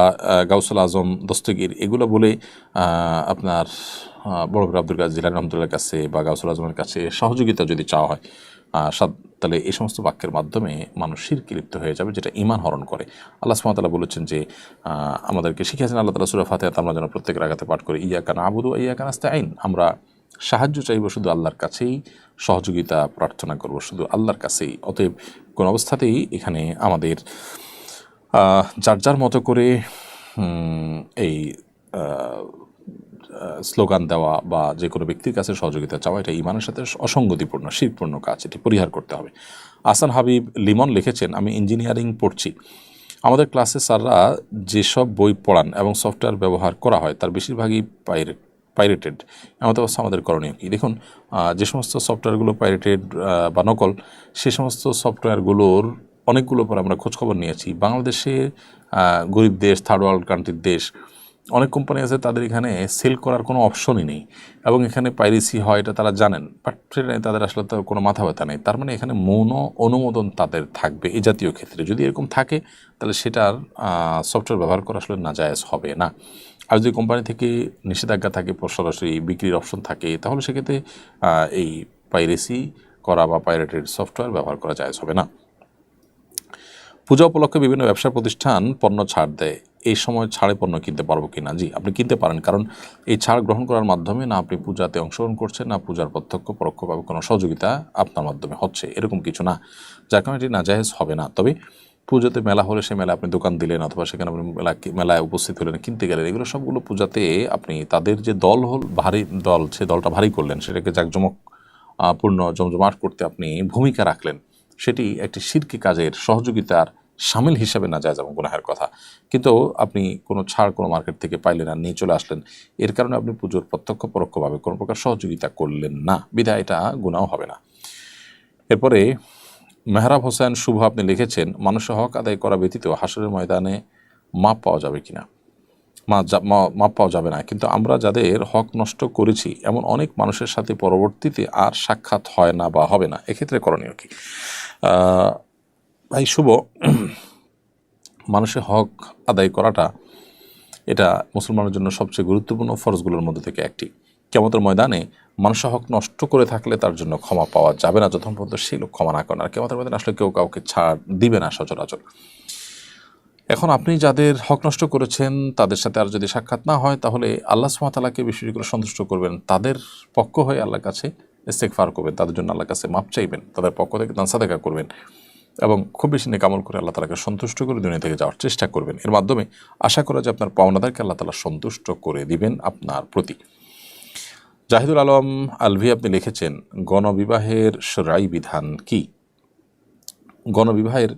গাউসুল আজম, দস্তগীর, এগুলো বলে আপনার বড় আব্দুল কাদের জিলানী রহমাতুল্লাহর কাছে বা গাউসুল আজমের কাছে সহযোগিতা যদি চাওয়া হয়, তাহলে এই সমস্ত বাক্যের মাধ্যমে মানুষ শিরকে লিপ্ত হয়ে যাবে, যেটা ঈমান হরণ করে। আল্লাহ সুবহানাহু ওয়া তাআলা বলেছেন যে আমাদেরকে শিখিয়েছেন আল্লাহ তাআলা সূরা ফাতিহাতে আমরা যেন প্রত্যেক রাকাতে পাঠ করি ইয়াকা না'বুদু ওয়া ইয়াকা নাস্তাঈন, আমরা সাহায্য চাইব শুধু আল্লাহর কাছেই, সহযোগিতা প্রার্থনা করব শুধু আল্লাহর কাছেই। অতএব কোন অবস্থাতেই এখানে আমাদের যার যার মতো করে এই স্লোগান দেওয়া বা যে কোনো ব্যক্তির কাছে সহযোগিতা চাওয়া, এটা ঈমানের সাথে অসঙ্গতিপূর্ণ, শিরকপূর্ণ কাজ, এটি পরিহার করতে হবে। আহসান হাবিব লিমন লিখেছেন, আমি ইঞ্জিনিয়ারিং পড়ছি, আমাদের ক্লাসে স্যাররা যেসব বই পড়ান এবং সফটওয়্যার ব্যবহার করা হয় তার বেশিরভাগই পাইরেটেড। এমন অবস্থা আমাদের করণীয় কী? দেখুন, যে সমস্ত সফটওয়্যারগুলো পাইরেটেড বা নকল, সে সমস্ত সফটওয়্যারগুলোর অনেকগুলো পর আমরা খোঁজখবর নিয়েছি। বাংলাদেশে গরিব দেশ, থার্ড ওয়ার্ল্ড কান্ট্রির দেশ, অনেক কোম্পানি আছে তাদের এখানে সেল করার কোনো অপশনই নেই, এবং এখানে পাইরেসি হয় এটা তারা জানেন, বাট সেটা তাদের আসলে তো কোনো মাথা ব্যথা নেই। তার মানে এখানে মৌন অনুমোদন তাদের থাকবে এই জাতীয় ক্ষেত্রে। যদি এরকম থাকে তাহলে সেটার সফটওয়্যার ব্যবহার করা আসলে নাজায়েজ হবে না। আর যদি কোম্পানি থেকে নিষেধাজ্ঞা থাকে, সরাসরি বিক্রির অপশন থাকে, তাহলে সেক্ষেত্রে এই পাইরেসি করা বা পাইরেটেড সফটওয়্যার ব্যবহার করা জায়েজ হবে না। পূজা উপলক্ষে বিভিন্ন ব্যবসা প্রতিষ্ঠান পণ্য ছাড় দেয়, এই সময় ছাড়ে পণ্য কিনতে পারবো কিনা? জি, আপনি কিনতে পারেন, কারণ এই ছাড় গ্রহণ করার মাধ্যমে না আপনি পূজাতে অংশগ্রহণ করছেন, না পূজার প্রত্যক্ষ পরোক্ষভাবে কোনো সহযোগিতা আপনার মাধ্যমে হচ্ছে, এরকম কিছু না, যার কারণে এটি নাজায়েজ হবে না। তবে পুজোতে মেলা হলে সেই মেলায় আপনি দোকান দিলেন অথবা সেখানে আপনি মেলায় উপস্থিত হলেন, কিনতে গেলেন, এগুলো সবগুলো পূজাতে আপনি তাদের যে দল হল ভারী দল, সে দলটা ভারী করলেন, সেটাকে জাঁকজমক পূর্ণ জমজমাট করতে আপনি ভূমিকা রাখলেন, সেটি একটি শিরকি কাজের সহযোগিতার শামিল হিসাবে না যায় যেমন গুনাহের কথা। কিন্তু আপনি কোনো ছাড় কোনো মার্কেট থেকে পাইলেন আর নিয়ে চলে আসলেন, এর কারণে আপনি পুজোর প্রত্যক্ষ পরোক্ষভাবে কোনো প্রকার সহযোগিতা করলেন না, বিধায় এটা গুনাহ হবে না। এরপরে মেহরাব হোসেন শুভ আপনি লিখেছেন, মানুষের হক আদায় করা ব্যতীত হাসরের ময়দানে মাপ পাওয়া যাবে কিনা। মাপ পাওয়া যাবে না, কিন্তু আমরা যাদের হক নষ্ট করেছি এমন অনেক মানুষের সাথে পরবর্তীতে আর সাক্ষাৎ হয় না বা হবে না, এক্ষেত্রে করণীয় কি? ভাই শুভ, মানুষের হক আদায় করাটা এটা মুসলমানের জন্য সবচেয়ে গুরুত্বপূর্ণ ফরজগুলোর মধ্যে থেকে একটি। কিয়ামতের ময়দানে মানুষের হক নষ্ট করে থাকলে তার জন্য ক্ষমা পাওয়া যাবে না যতক্ষণ পর্যন্ত সেই লোক ক্ষমা না করেন। আর কিয়ামতের ময়দানে আসলে কেউ কাউকে ছাড় দিবে না সচরাচর। এখন আপনি যাদের হক নষ্ট করেছেন তাদের সাথে আর যদি সাক্ষাৎ না হয়, তাহলে আল্লাহ সুবহানাহু ওয়া তাআলাকে বেশি করে সন্তুষ্ট করবেন, তাদের পক্ষ হয়ে আল্লাহর কাছে ইস্তেগফার করবেন, তাদের জন্য আল্লাহর কাছে মাপ চাইবেন, তাদের পক্ষ থেকে দান সাদাকা করবেন এবং খুব বেশি নেক আমল করে আল্লাহ তাআলাকে সন্তুষ্ট করে দুনিয়া থেকে যাওয়ার চেষ্টা করবেন। এর মাধ্যমে আশা করা যে আপনার পাওনাদারকে আল্লাহ তাআলা সন্তুষ্ট করে দিবেন আপনার প্রতি। জাহিদুল আলম আলভি আপনি লিখেছেন, গণবিবাহের শরঈ বিধান কি? গণবিবাহের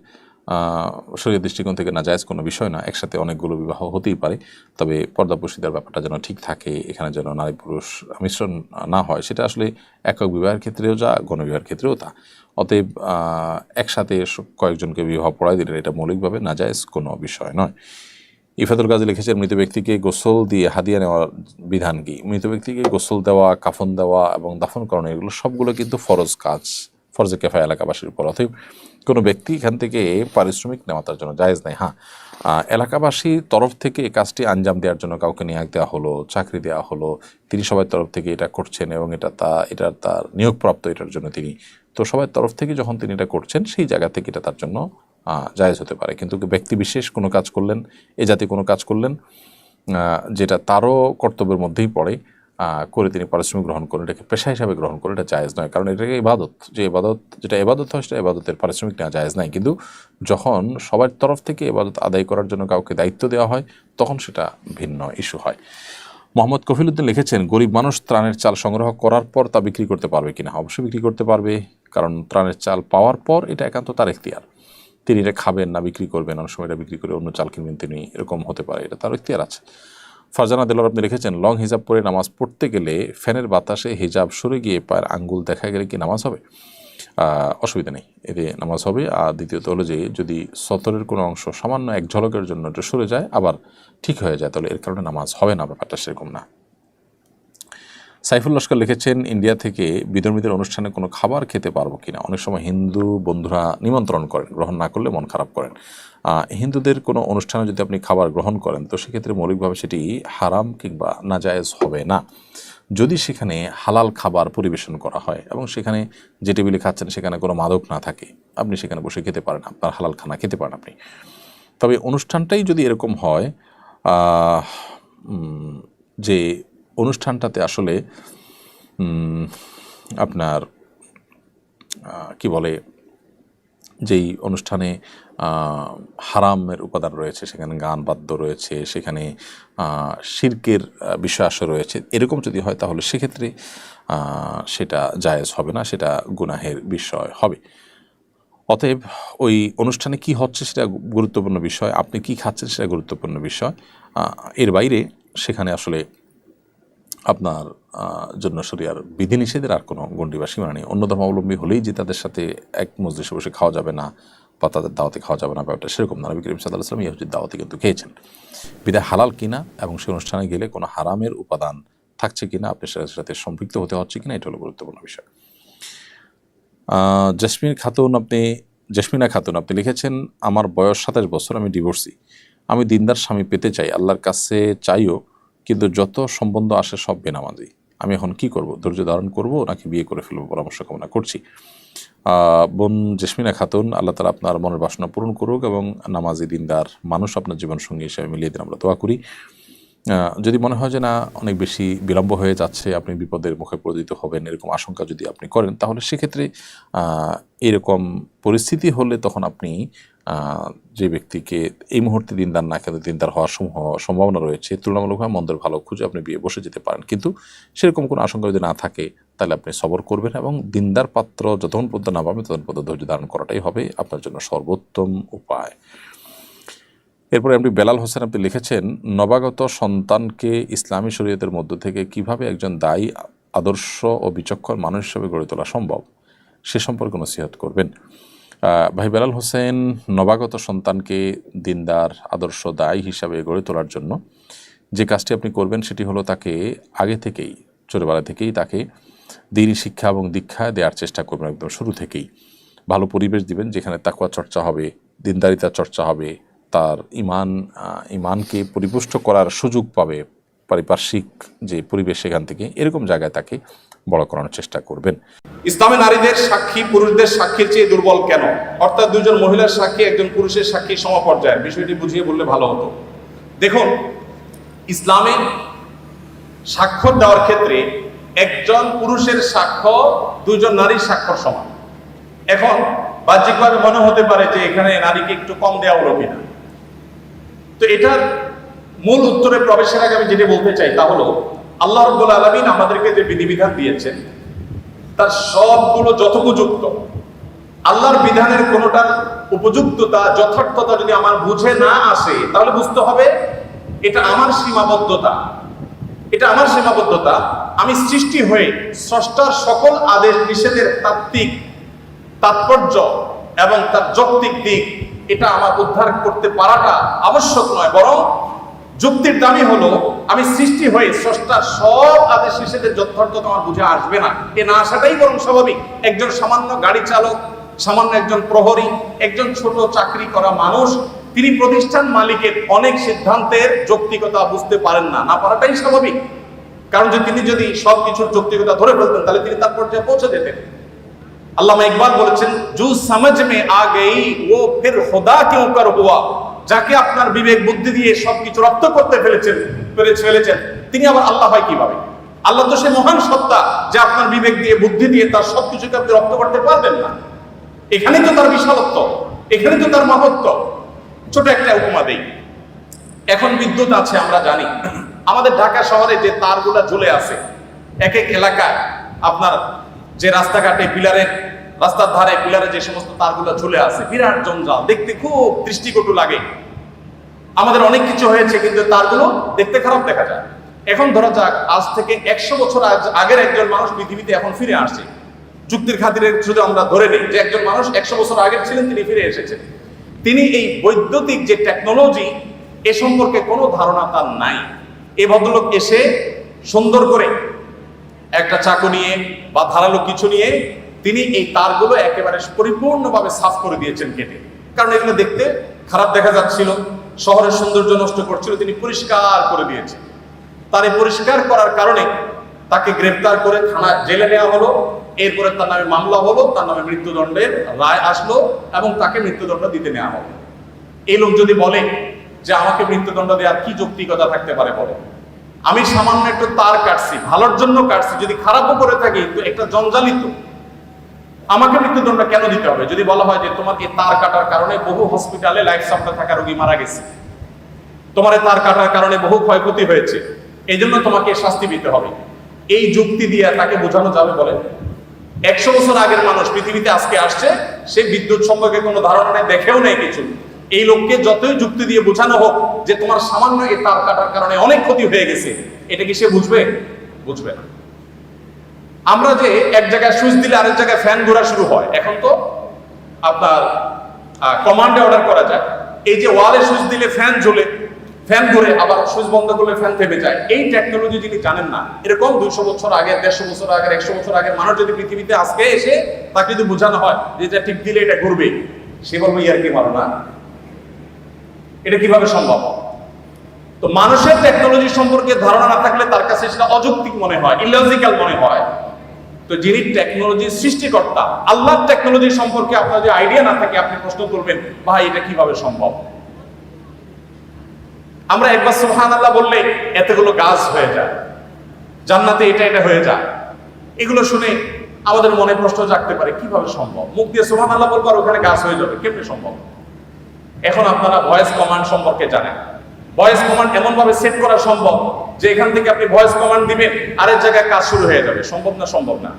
শরীয়তের দৃষ্টিকোণ থেকে নাজায়েজ কোনো বিষয় না, একসাথে অনেকগুলো বিবাহ হতেই পারে, তবে পর্দাপর্শিতার ব্যাপারটা যেন ঠিক থাকে, এখানে যেন নারী পুরুষ মিশ্রণ না হয়, সেটা আসলে একক বিবাহের ক্ষেত্রেও যা, গণবিবাহের ক্ষেত্রেও তা। অতএব একসাথে কয়েকজনকে বিবাহ পড়াই দিলে এটা মৌলিকভাবে নাজায়েজ কোনো বিষয় নয়। ইফাতুল গাজী লিখেছেন, মৃত ব্যক্তিকে গোসল দিয়ে হাদিয়া নেওয়ার বিধান কি? মৃত ব্যক্তিকে গোসল দেওয়া, কাফন দেওয়া এবং দাফন করানো, এগুলো সবগুলো কিন্তু ফরজ কাজ, ফরজে কেফায়া এলাকাবাসীর উপর। অতএব কোনো ব্যক্তি এখান থেকে পারিশ্রমিক নেওয়া তার জন্য জায়েজ নাই। হ্যাঁ, এলাকাবাসীর তরফ থেকে এই কাজটি আঞ্জাম দেওয়ার জন্য কাউকে নিয়োগ দেওয়া হলো, চাকরি দেওয়া হলো, তিনি সবার তরফ থেকে এটা করছেন এবং এটা তার নিয়োগপ্রাপ্ত, এটার জন্য তিনি, তো সবার তরফ থেকে যখন তিনি এটা করছেন সেই জায়গা থেকে এটা তার জন্য জায়েজ হতে পারে। কিন্তু ব্যক্তি বিশেষ কোনো কাজ করলেন, এ জাতীয় কোনো কাজ করলেন যেটা তারও কর্তব্যের মধ্যেই পড়ে, করে তিনি পারিশ্রমিক গ্রহণ করেন, এটাকে পেশা হিসাবে গ্রহণ করেন, এটা জায়েজ নয়। কারণ এটাকে ইবাদত, যেটা ইবাদত হয় সেটা ইবাদতের পারিশ্রমিক নেওয়া জায়েজ নাই। কিন্তু যখন সবার তরফ থেকে ইবাদত আদায় করার জন্য কাউকে দায়িত্ব দেওয়া হয় তখন সেটা ভিন্ন ইস্যু হয়। মোহাম্মদ কফিল উদ্দিন লিখেছেন, গরিব মানুষ ত্রাণের চাল সংগ্রহ করার পর তা বিক্রি করতে পারবে কিনা? অবশ্যই বিক্রি করতে পারবে, কারণ ত্রাণের চাল পাওয়ার পর এটা একান্ত তার এখতিয়ার, তিনি এটা খাবেন না বিক্রি করবেন, অনেক সময় এটা বিক্রি করে অন্য চাল কিনবেন তিনি, এরকম হতে পারে, এটা তার এখতিয়ার আছে। ফারজানা দেলোয়ার আপনি লিখেছেন, লং হিজাব পরে নামাজ পড়তে গেলে ফ্যানের বাতাসে হিজাব সরে গিয়ে পায়ের আঙ্গুল দেখা গেলে কি নামাজ হবে? অসুবিধা নেই, এতে নামাজ হবে। আর দ্বিতীয়ত হলো যে যদি সতরের কোনো অংশ সামান্য এক ঝলকের জন্য এটা সরে যায় আবার ঠিক হয়ে যায়, তাহলে এর কারণে নামাজ হবে না, ব্যাপারটা সেরকম না। সাইফুল লস্কর লিখেছেন, ইন্ডিয়া থেকে বিধর্মীদের অনুষ্ঠানে কোনো খাবার খেতে পারবো কিনা? অনেক সময় হিন্দু বন্ধুরা নিমন্ত্রণ করেন, গ্রহণ না করলে মন খারাপ করেন। হিন্দুদের কোনো অনুষ্ঠানে যদি আপনি খাবার গ্রহণ করেন তো সেক্ষেত্রে মৌলিকভাবে সেটি হারাম কিংবা নাজায়েজ হবে না, যদি সেখানে হালাল খাবার পরিবেশন করা হয় এবং সেখানে যে টেবিলে খাচ্ছেন সেখানে কোনো মাদক না থাকে, আপনি সেখানে বসে খেতে পারেন, আপনার হালাল খানা খেতে পারেন আপনি। তবে অনুষ্ঠানটাই যদি এরকম হয় যে অনুষ্ঠানটাতে আসলে আপনার কি বলে, যেই অনুষ্ঠানে হারামের উপাদান রয়েছে, সেখানে গান বাদ্য রয়েছে, সেখানে শিরকের বিষয় আসর রয়েছে, এরকম যদি হয় তাহলে সেক্ষেত্রে সেটা জায়েজ হবে না, সেটা গুনাহের বিষয় হবে। অতএব ওই অনুষ্ঠানে কি হচ্ছে সেটা গুরুত্বপূর্ণ বিষয়, আপনি কি খাচ্ছেন সেটা গুরুত্বপূর্ণ বিষয়, এর বাইরে সেখানে আসলে আপনার জন্য শরিয়ার বিধিনিষেধের আর কোনো গণ্ডি বা সীমানা নেই। অন্য ধর্মাবলম্বী হলেই যে তাদের সাথে এক মজলিসে বসে খাওয়া যাবে না বা তাদের দাওয়াতে খাওয়া যাবে না, ব্যাপারটা সেরকম না। নবী করিম সাল্লাল্লাহু আলাইহি ওয়াসাল্লাম ইহুদির দাওয়াতে কিন্তু খেয়েছেন, বিধায় হালাল কিনা এবং সেই অনুষ্ঠানে গেলে কোনো হারামের উপাদান থাকছে কিনা, আপনার সাথে সম্পৃক্ত হতে হচ্ছে কিনা, এটা হলো গুরুত্বপূর্ণ বিষয়। জেসমিনা খাতুন আপনি লিখেছেন, আমার বয়স 27 বছর, আমি ডিভোর্সি, আমি দিনদার স্বামী পেতে চাই, আল্লাহর কাছে চাইও, কিন্তু যত সম্বন্ধ আসে সব বেনামাজি, আমি এখন কি করব? ধৈর্য ধারণ করব নাকি বিয়ে করে ফেলবো? পরামর্শ কামনা করছি। বোন জেসমিনা খাতুন, আল্লাহ তাআলা আপনার মনের বাসনা পূরণ করুক এবং নামাজি দিনদার মানুষ আপনার জীবনসঙ্গী হিসেবে মিলিয়ে দিন, আমরা দোয়া করি। যদি মনে হয় যে না অনেক বেশি বিলম্ব হয়ে যাচ্ছে, আপনি বিপদের মুখে পতিত হবেন, এরকম আশঙ্কা যদি আপনি করেন, তাহলে সেক্ষেত্রে এরকম পরিস্থিতি হলে তখন আপনি যে ব্যক্তিকে এই মুহূর্তে দিনদার না কিন্তু দিনদার হওয়ার সম্ভাবনা রয়েছে, তুলনামূলকভাবে মন্দের ভালো খুঁজে আপনি বিয়ে বসে যেতে পারেন। কিন্তু সেরকম কোনো আশঙ্কা যদি না থাকে তাহলে আপনি সবর করবেন এবং দিনদার পাত্র যতক্ষণ পর্যন্ত না পাবেন ততক্ষণ পর্যন্ত ধৈর্য ধারণ করাটাই হবে আপনার জন্য সর্বোত্তম উপায়। এরপরে আপনি বেলাল হোসেন আপনি লিখেছেন, নবাগত সন্তানকে ইসলামী শরীয়তের মধ্য থেকে কিভাবে একজন দায়ী, আদর্শ ও বিচক্ষণ মানুষ হিসেবে গড়ে তোলা সম্ভব সে সম্পর্কে নসিহত করবেন। ভাই বেলাল হোসেন, নবাগত সন্তানকে দিনদার, আদর্শ, দায়ী হিসাবে গড়ে তোলার জন্য যে কাজটি আপনি করবেন সেটি হলো তাকে আগে থেকেই, ছোটবেলা থেকেই তাকে দ্বীনি শিক্ষা এবং দীক্ষা দেওয়ার চেষ্টা করবেন। একদম শুরু থেকেই ভালো পরিবেশ দিবেন যেখানে তাকওয়া চর্চা হবে, দিনদারিতার চর্চা হবে, তার ইমানকে পরিপুষ্ট করার সুযোগ পাবে পারিপার্শ্বিক যে পরিবেশ সেখান থেকে, এরকম জায়গায় তাকে বড় করানোর চেষ্টা করবেন। ইসলামে নারীদের সাক্ষী পুরুষদের সাক্ষীর চেয়ে দুর্বল কেন? অর্থাৎ দুজন মহিলার সাক্ষী একজন পুরুষের সাক্ষী সমপর্যায়ের, বিষয়টি বুঝিয়ে বললে ভালো হতো। দেখুন, ইসলামে স্বাক্ষর দেওয়ার ক্ষেত্রে একজন পুরুষের সাক্ষ্য দুজন নারীর স্বাক্ষর সমান। এখন বাহ্যিকভাবে মনে হতে পারে যে এখানে নারীকে একটু কম দেওয়া হলো কিনা। তো এটার মূল উত্তরে প্রবেশের আগে আমি যেটা বলতে চাই তা হলো, আল্লাহ রাব্বুল আলামিন আমাদেরকে যে বিধিবিধান দিয়েছেন তার সবগুলো যথোপযুক্ত। আল্লাহর বিধানের কোনোটার উপযুক্ততা, যথার্থতা যদি আমার বুঝে না আসে তাহলে বুঝতে হবে এটা আমার সীমাবদ্ধতা। এটা আমার সীমাবদ্ধতা। আমি সৃষ্টি হয়ে স্রষ্টার সকল আদেশ নিষেধের তাত্ত্বিক তাৎপর্য এবং তার যৌক্তিক দিক এটা আমার উদ্ধার করতে পারাটা আবশ্যক নয়, বরং যুক্তির দামি হলো আমি সৃষ্টি হয়ে স্রষ্টার সব আদেশ নিষেধের যথার্থতা আমার বুঝে আসবে না, এ না আসাটাই বরং স্বাভাবিক। একজন সামান্য গাড়ি চালক, সামান্য একজন প্রহরী, একজন ছোট চাকরি করা মানুষ, তিনি প্রতিষ্ঠান মালিকের অনেক সিদ্ধান্তের যৌক্তিকতা বুঝতে পারেন না, না পারাটাই স্বাভাবিক। কারণ যে তিনি যদি সবকিছুর যৌক্তিকতা ধরে ফেলতেন তাহলে তিনি তার পর্যায়ে পৌঁছে যেতেন। আল্লামা ইকবাল বলেছেন, জু সমঝ মে আ গই ও ফির খোদা কিউ কর হুয়া। যাকে আপনার বিবেক বুদ্ধি দিয়ে সবকিছু রপ্ত করতে ফেলেছেন তিনি আবার আল্লাহ হয় কিভাবে? আল্লাহ তো সে মহান সত্তা যে আপনার বিবেক দিয়ে বুদ্ধি দিয়ে তার সবকিছুকে আপনি রপ্ত করতে পারবেন না। এখানেই তো তার বিশালত্ব, এখানে তো তার মহত্ব। ছোট একটা উপমা দেই। এখন বিদ্যুৎ আছে আমরা জানি, আমাদের ঢাকা শহরে যে তারগুলা ঝুলে আছে এক এক এলাকায়, আপনার যে রাস্তাঘাটে পিলারের রাস্তার ধারে পিলারে যে সমস্ত তারগুলো ঝুলে আছে, বিরাট জঞ্জাল, দেখতে খুব দৃষ্টিকটু লাগে। আমাদের অনেক কিছু হয়েছে কিন্তু তারগুলো দেখতে খারাপ দেখা যায়। এখন ধরা যাক আজ থেকে 100 বছর আগের একজন মানুষ পৃথিবীতে এখন ফিরে আসছে। যুক্তির খাতিরে শুধু আমরা ধরে নিই যে একজন মানুষ 100 বছর আগের ছিলেন, তিনি ফিরে এসেছেন। তিনি এই বৈদ্যুতিক যে টেকনোলজি এ সম্পর্কে কোনো ধারণা তার নাই। এই ভদ্রলোক এসে সুন্দর করে একটা চাকু নিয়ে বা ধারালো কিছু নিয়ে তিনি এই তারগুলো একেবারে পরিপূর্ণভাবে সাফ করে দিয়েছেন কেটে। কারণ এগুলো দেখতে খারাপ দেখা যাচ্ছিল, শহরের সৌন্দর্য নষ্ট করছিল, তিনি পরিষ্কার করে দিয়েছেন। তার এই পরিষ্কার করার কারণে তাকে গ্রেফতার করে থানা জেলে নেওয়া হলো। এরপরে তার নামে মামলা হলো, তার নামে মৃত্যুদণ্ডের রায় আসলো এবং তাকে মৃত্যুদণ্ড দিতে নেওয়া হলো। এই লোক যদি বলে যে আমাকে মৃত্যুদণ্ড দেওয়ার কি যৌক্তিকতা থাকতে পারে, বলে আমি সামান্য একটু তার কাটছি, ভালোর জন্য কাটছি, যদি খারাপও করে থাকি তো একটা জঞ্জালিত, আমাকে মৃত্যুদণ্ড কেন দিতে হবে? যদি বলা হয় যে তোমার এই তার কাটার কারণে বহু হসপিটালে লাইফ সাপোর্টে থাকা রোগী মারা গেছে, তোমার এই তার কাটার কারণে বহু ক্ষয়ক্ষতি হয়েছে, এই জন্য তোমাকে শাস্তি দিতে হবে, এই যুক্তি দিয়ে তাকে বোঝানো যাবে? বলে 100 বছর আগের মানুষ পৃথিবীতে আজকে আসছে, সে বিদ্যুৎ সম্পর্কে কোনো ধারণা নেই, দেখেও নেই কিছু। এই লোককে যতই যুক্তি দিয়ে বোঝানো হোক যে তোমার সামান্য এই তার কাটার কারণে অনেক ক্ষতি হয়ে গেছে, এটা কি সে বুঝবে? বুঝবে না। আমরা যে এক জায়গায় সুইচ দিলে আরেক জায়গায় ফ্যান ঘোরা শুরু হয়, এখন তো আপনার কমান্ডে অর্ডার করা যায়। এই যে ওয়ালে সুইচ দিলে ফ্যান জ্বলে, ফ্যান ঘুরে, আবার সুইচ বন্ধ করলে ফ্যান থেমে যায়, এই টেকনোলজি যিনি জানেন না, এরকম 200 বছর আগে, 150 বছর আগে, 100 বছর আগের মানুষ যদি পৃথিবীতে আজকে এসে তাকে যদি বোঝানো হয় যে এটা টিপ দিলে এটা ঘুরবে, সে বলবে ইয়ার কি মারো না, এটা কিভাবে সম্ভব? তো মানুষের টেকনোলজি সম্পর্কে ধারণা না থাকলে তার কাছে সেটা অযৌক্তিক মনে হয়, ইলজিক্যাল মনে হয়। তো যিনি টেকনোলজির সৃষ্টিকর্তা, আল্লাহর টেকনোলজি সম্পর্কে আপনার যে আইডিয়া না থাকে, আপনি প্রশ্ন করবেন ভাই এটা কিভাবে সম্ভব? আমরা একবার সুবহানাল্লাহ বললে এতগুলো গাছ হয়ে যায়, জান্নাতে এটা এটা হয়ে যায়, এগুলো শুনে আমাদের মনে প্রশ্ন জাগতে পারে কিভাবে সম্ভব? মুখ দিয়ে সুবহানাল্লাহ বলবো আর ওখানে গাছ হয়ে যাবে, কেমনে সম্ভব? এখন আপনারা ভয়েস কমান্ড সম্পর্কে জানেন। ভয়েস কমান্ড এমন ভাবে সেট করা সম্ভব যে এখান থেকে আপনি ভয়েস কমান্ড দিবেন, আরেক জায়গায় কাজ শুরু হয়ে যাবে। সম্ভব না? সম্ভব না।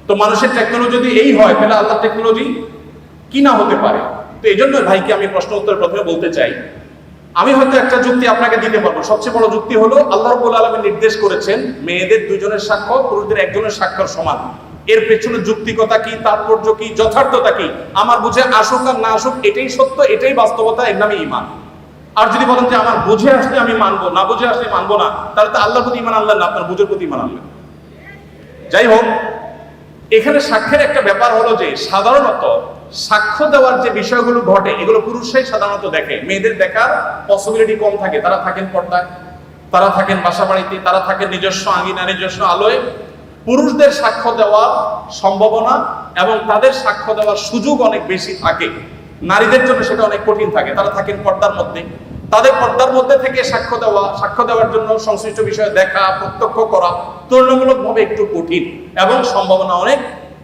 তো মানুষের টেকনোলজি যদি এই হয়, তাহলে আল্লাহর টেকনোলজি কি না হতে পারে? তো এই জন্য ভাইকে আমি প্রশ্ন উত্তর প্রথমে বলতে চাই, আমি হয়তো একটা যুক্তি আপনাকে দিতে পারবো। সবচেয়ে বড় যুক্তি হলো আল্লাহ রাব্বুল আলামিন নির্দেশ করেছেন মেয়েদের দুজনের সাক্ষ্য পুরুষদের একজনের সাক্ষ্যের সমান। এর পেছনে যুক্তিকতা কি, তাৎপর্য কি, যথার্থতা কি, আমার বুঝে আসুক আর না আসুক, এটাই সত্য, এটাই বাস্তবতা, এর নামই ঈমান। আর যদি বলেন যে আমার বুঝে আসলে আমি মানবো, না বুঝে আসলে মানবো না, তাহলে তো আল্লাহর প্রতি ঈমান আনলেন না, আপনার বুঝের প্রতি ঈমান আনলেন। যাই হোক, এখানে সাক্ষ্যের একটা ব্যাপার হলো যে সাধারণত সাক্ষ্য দেওয়ার যে বিষয়গুলো ঘটে এগুলো পুরুষরাই সাধারণত দেখে, মেয়েদের দেখার পসিবিলিটি কম থাকে। তারা থাকেন পর্দায়, তারা থাকেন বাসা বাড়িতে, তারা থাকেন নিজস্ব আঙ্গিনা, নিজস্ব আলোয়। পুরুষদের সাক্ষ্য দেওয়ার সম্ভাবনা এবং তাদের সাক্ষ্য দেওয়ার সুযোগ অনেক বেশি থাকে। নারীদের জন্য সেটা অনেক কঠিন থাকে। তারা থাকেন পর্দার মধ্যে, তাদের পর্দার মধ্যে থেকে সাক্ষ্য দেওয়ার জন্য সংশ্লিষ্ট বিষয় দেখা, প্রত্যক্ষ করা তুলনামূলকভাবে একটু কঠিন এবং সম্ভাবনা অনেক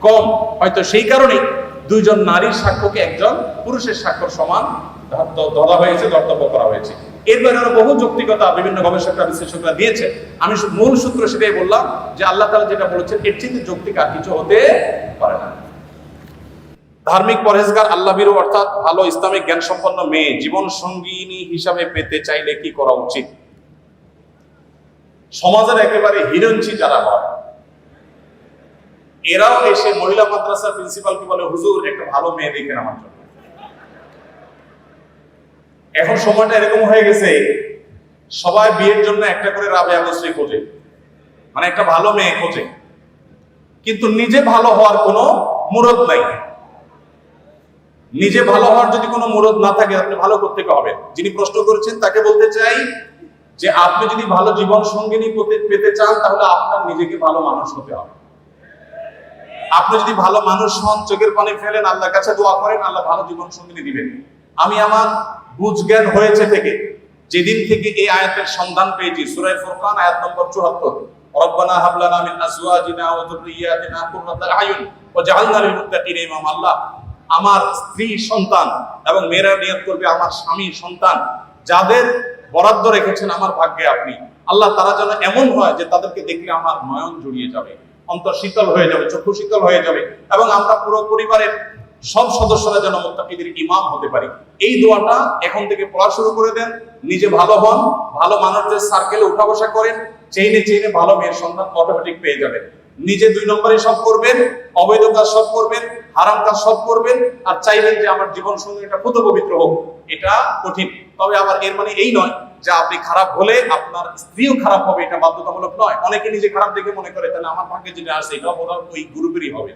কম। হয়তো সেই কারণেই দুইজন নারীর সাক্ষ্যকে একজন পুরুষের সাক্ষ্যর সমান ধরা হয়েছে, ধর্তব্য করা হয়েছে। এর বাইরে বহু যৌক্তিকতা বিভিন্ন গবেষকরা, বিশ্লেষকরা দিয়েছে। আমি মূল সূত্র সেটাই বললাম যে আল্লাহ তাআলা যেটা বলেছেন এর চেয়ে যৌক্তিক আর কিছু হতে পারে না। ধার্মিক, পরহেজগার, আল্লাহ ভীরু অর্থাৎ ভালো ইসলামিক জ্ঞান সম্পন্ন মেয়ে জীবন সঙ্গিনী হিসাবে পেতে চাইলে কি করা উচিত? সমাজের একেবারে হিরঞ্চি যারা হয়, এরাও এসে মহিলা মাদ্রাসার প্রিন্সিপালকে বলে, হুজুর একটা ভালো মেয়ে দেখেন আমার জন্য। এখন সময়টা এরকম হয়ে গেছে, সবাই বিয়ের জন্য একটা করে রাবেয়া বসরি খোঁজে, মানে একটা ভালো মেয়ে খোঁজে, কিন্তু নিজে ভালো হওয়ার কোনো মুরদ নাই। নিজে ভালো হওয়ার যদি কোনো মুরদ না থাকে, আপনি ভালো করতে হবে। যিনি প্রশ্ন করেছেন তাকে বলতে চাই যে আপনি যদি ভালো জীবন সঙ্গিনী পেতে চান, তাহলে আপনার নিজেকে ভালো মানুষ হতে হবে। আপনি যদি ভালো মানুষ হন, চোখের পানি ফেলেন, আল্লাহর কাছে দোয়া করেন, আল্লাহ ভালো জীবন সঙ্গিনী দিবেন। আমি আমার বুঝ জ্ঞান হয়েছে থেকে যেদিন থেকে এই আয়াতের সন্ধান পেয়েছি, সূরা ফুরকান আয়াত নম্বর ৭৪, রব্বানা হাব লানা মিন আজওয়াজিনা ওয়া যুররিয়াতিনা কুররাতা আয়ুন ওয়াজআলনা লিল মুত্তাকিনা ইমামা। আল্লাহ আমার স্ত্রী সন্তান এবং মেয়েরা নিয়ত করবে আমার স্বামী সন্তান যাদের বরাদ্দ রেখেছেন আমার ভাগ্যে আপনি, আল্লাহ তারা যেন এমন হয় যে তাদেরকে দেখলে আমার নয়ন জুড়িয়ে যাবে, অন্তর শীতল হয়ে যাবে, চক্ষু শীতল হয়ে যাবে, এবং আমরা পুরো পরিবারের সব সদস্যরা যেন মুত্তাকিদের ইমাম হতে পারি। এই দোয়াটা এখন থেকে পড়া শুরু করে দেন। নিজে ভালো হন, ভালো মানুষদের সার্কেলে উঠা বসা করেন, চেইনে চেইনে ভালো মেয়ের সন্ধান অটোমেটিক পেয়ে যাবেন। নিজে ২ নম্বরে সব করবেন, অবৈধ কাজ সব করবেন, হারাম কাজ সব করবেন, আর চাইবেন যে আমার জীবন সঙ্গী এটা পুত পবিত্র হোক। এটা কঠিন। তবে আবার এর মানে এই নয় যে আপনি খারাপ হলে আপনার স্ত্রীও খারাপ হবে, এটা বাধ্যতামূলক নয়। অনেকে নিজে খারাপ দেখে মনে করে তাহলে আমার ভাগ্যে যেটা আসে এটাও বোধহয় ওই গ্রুপেরই হবে।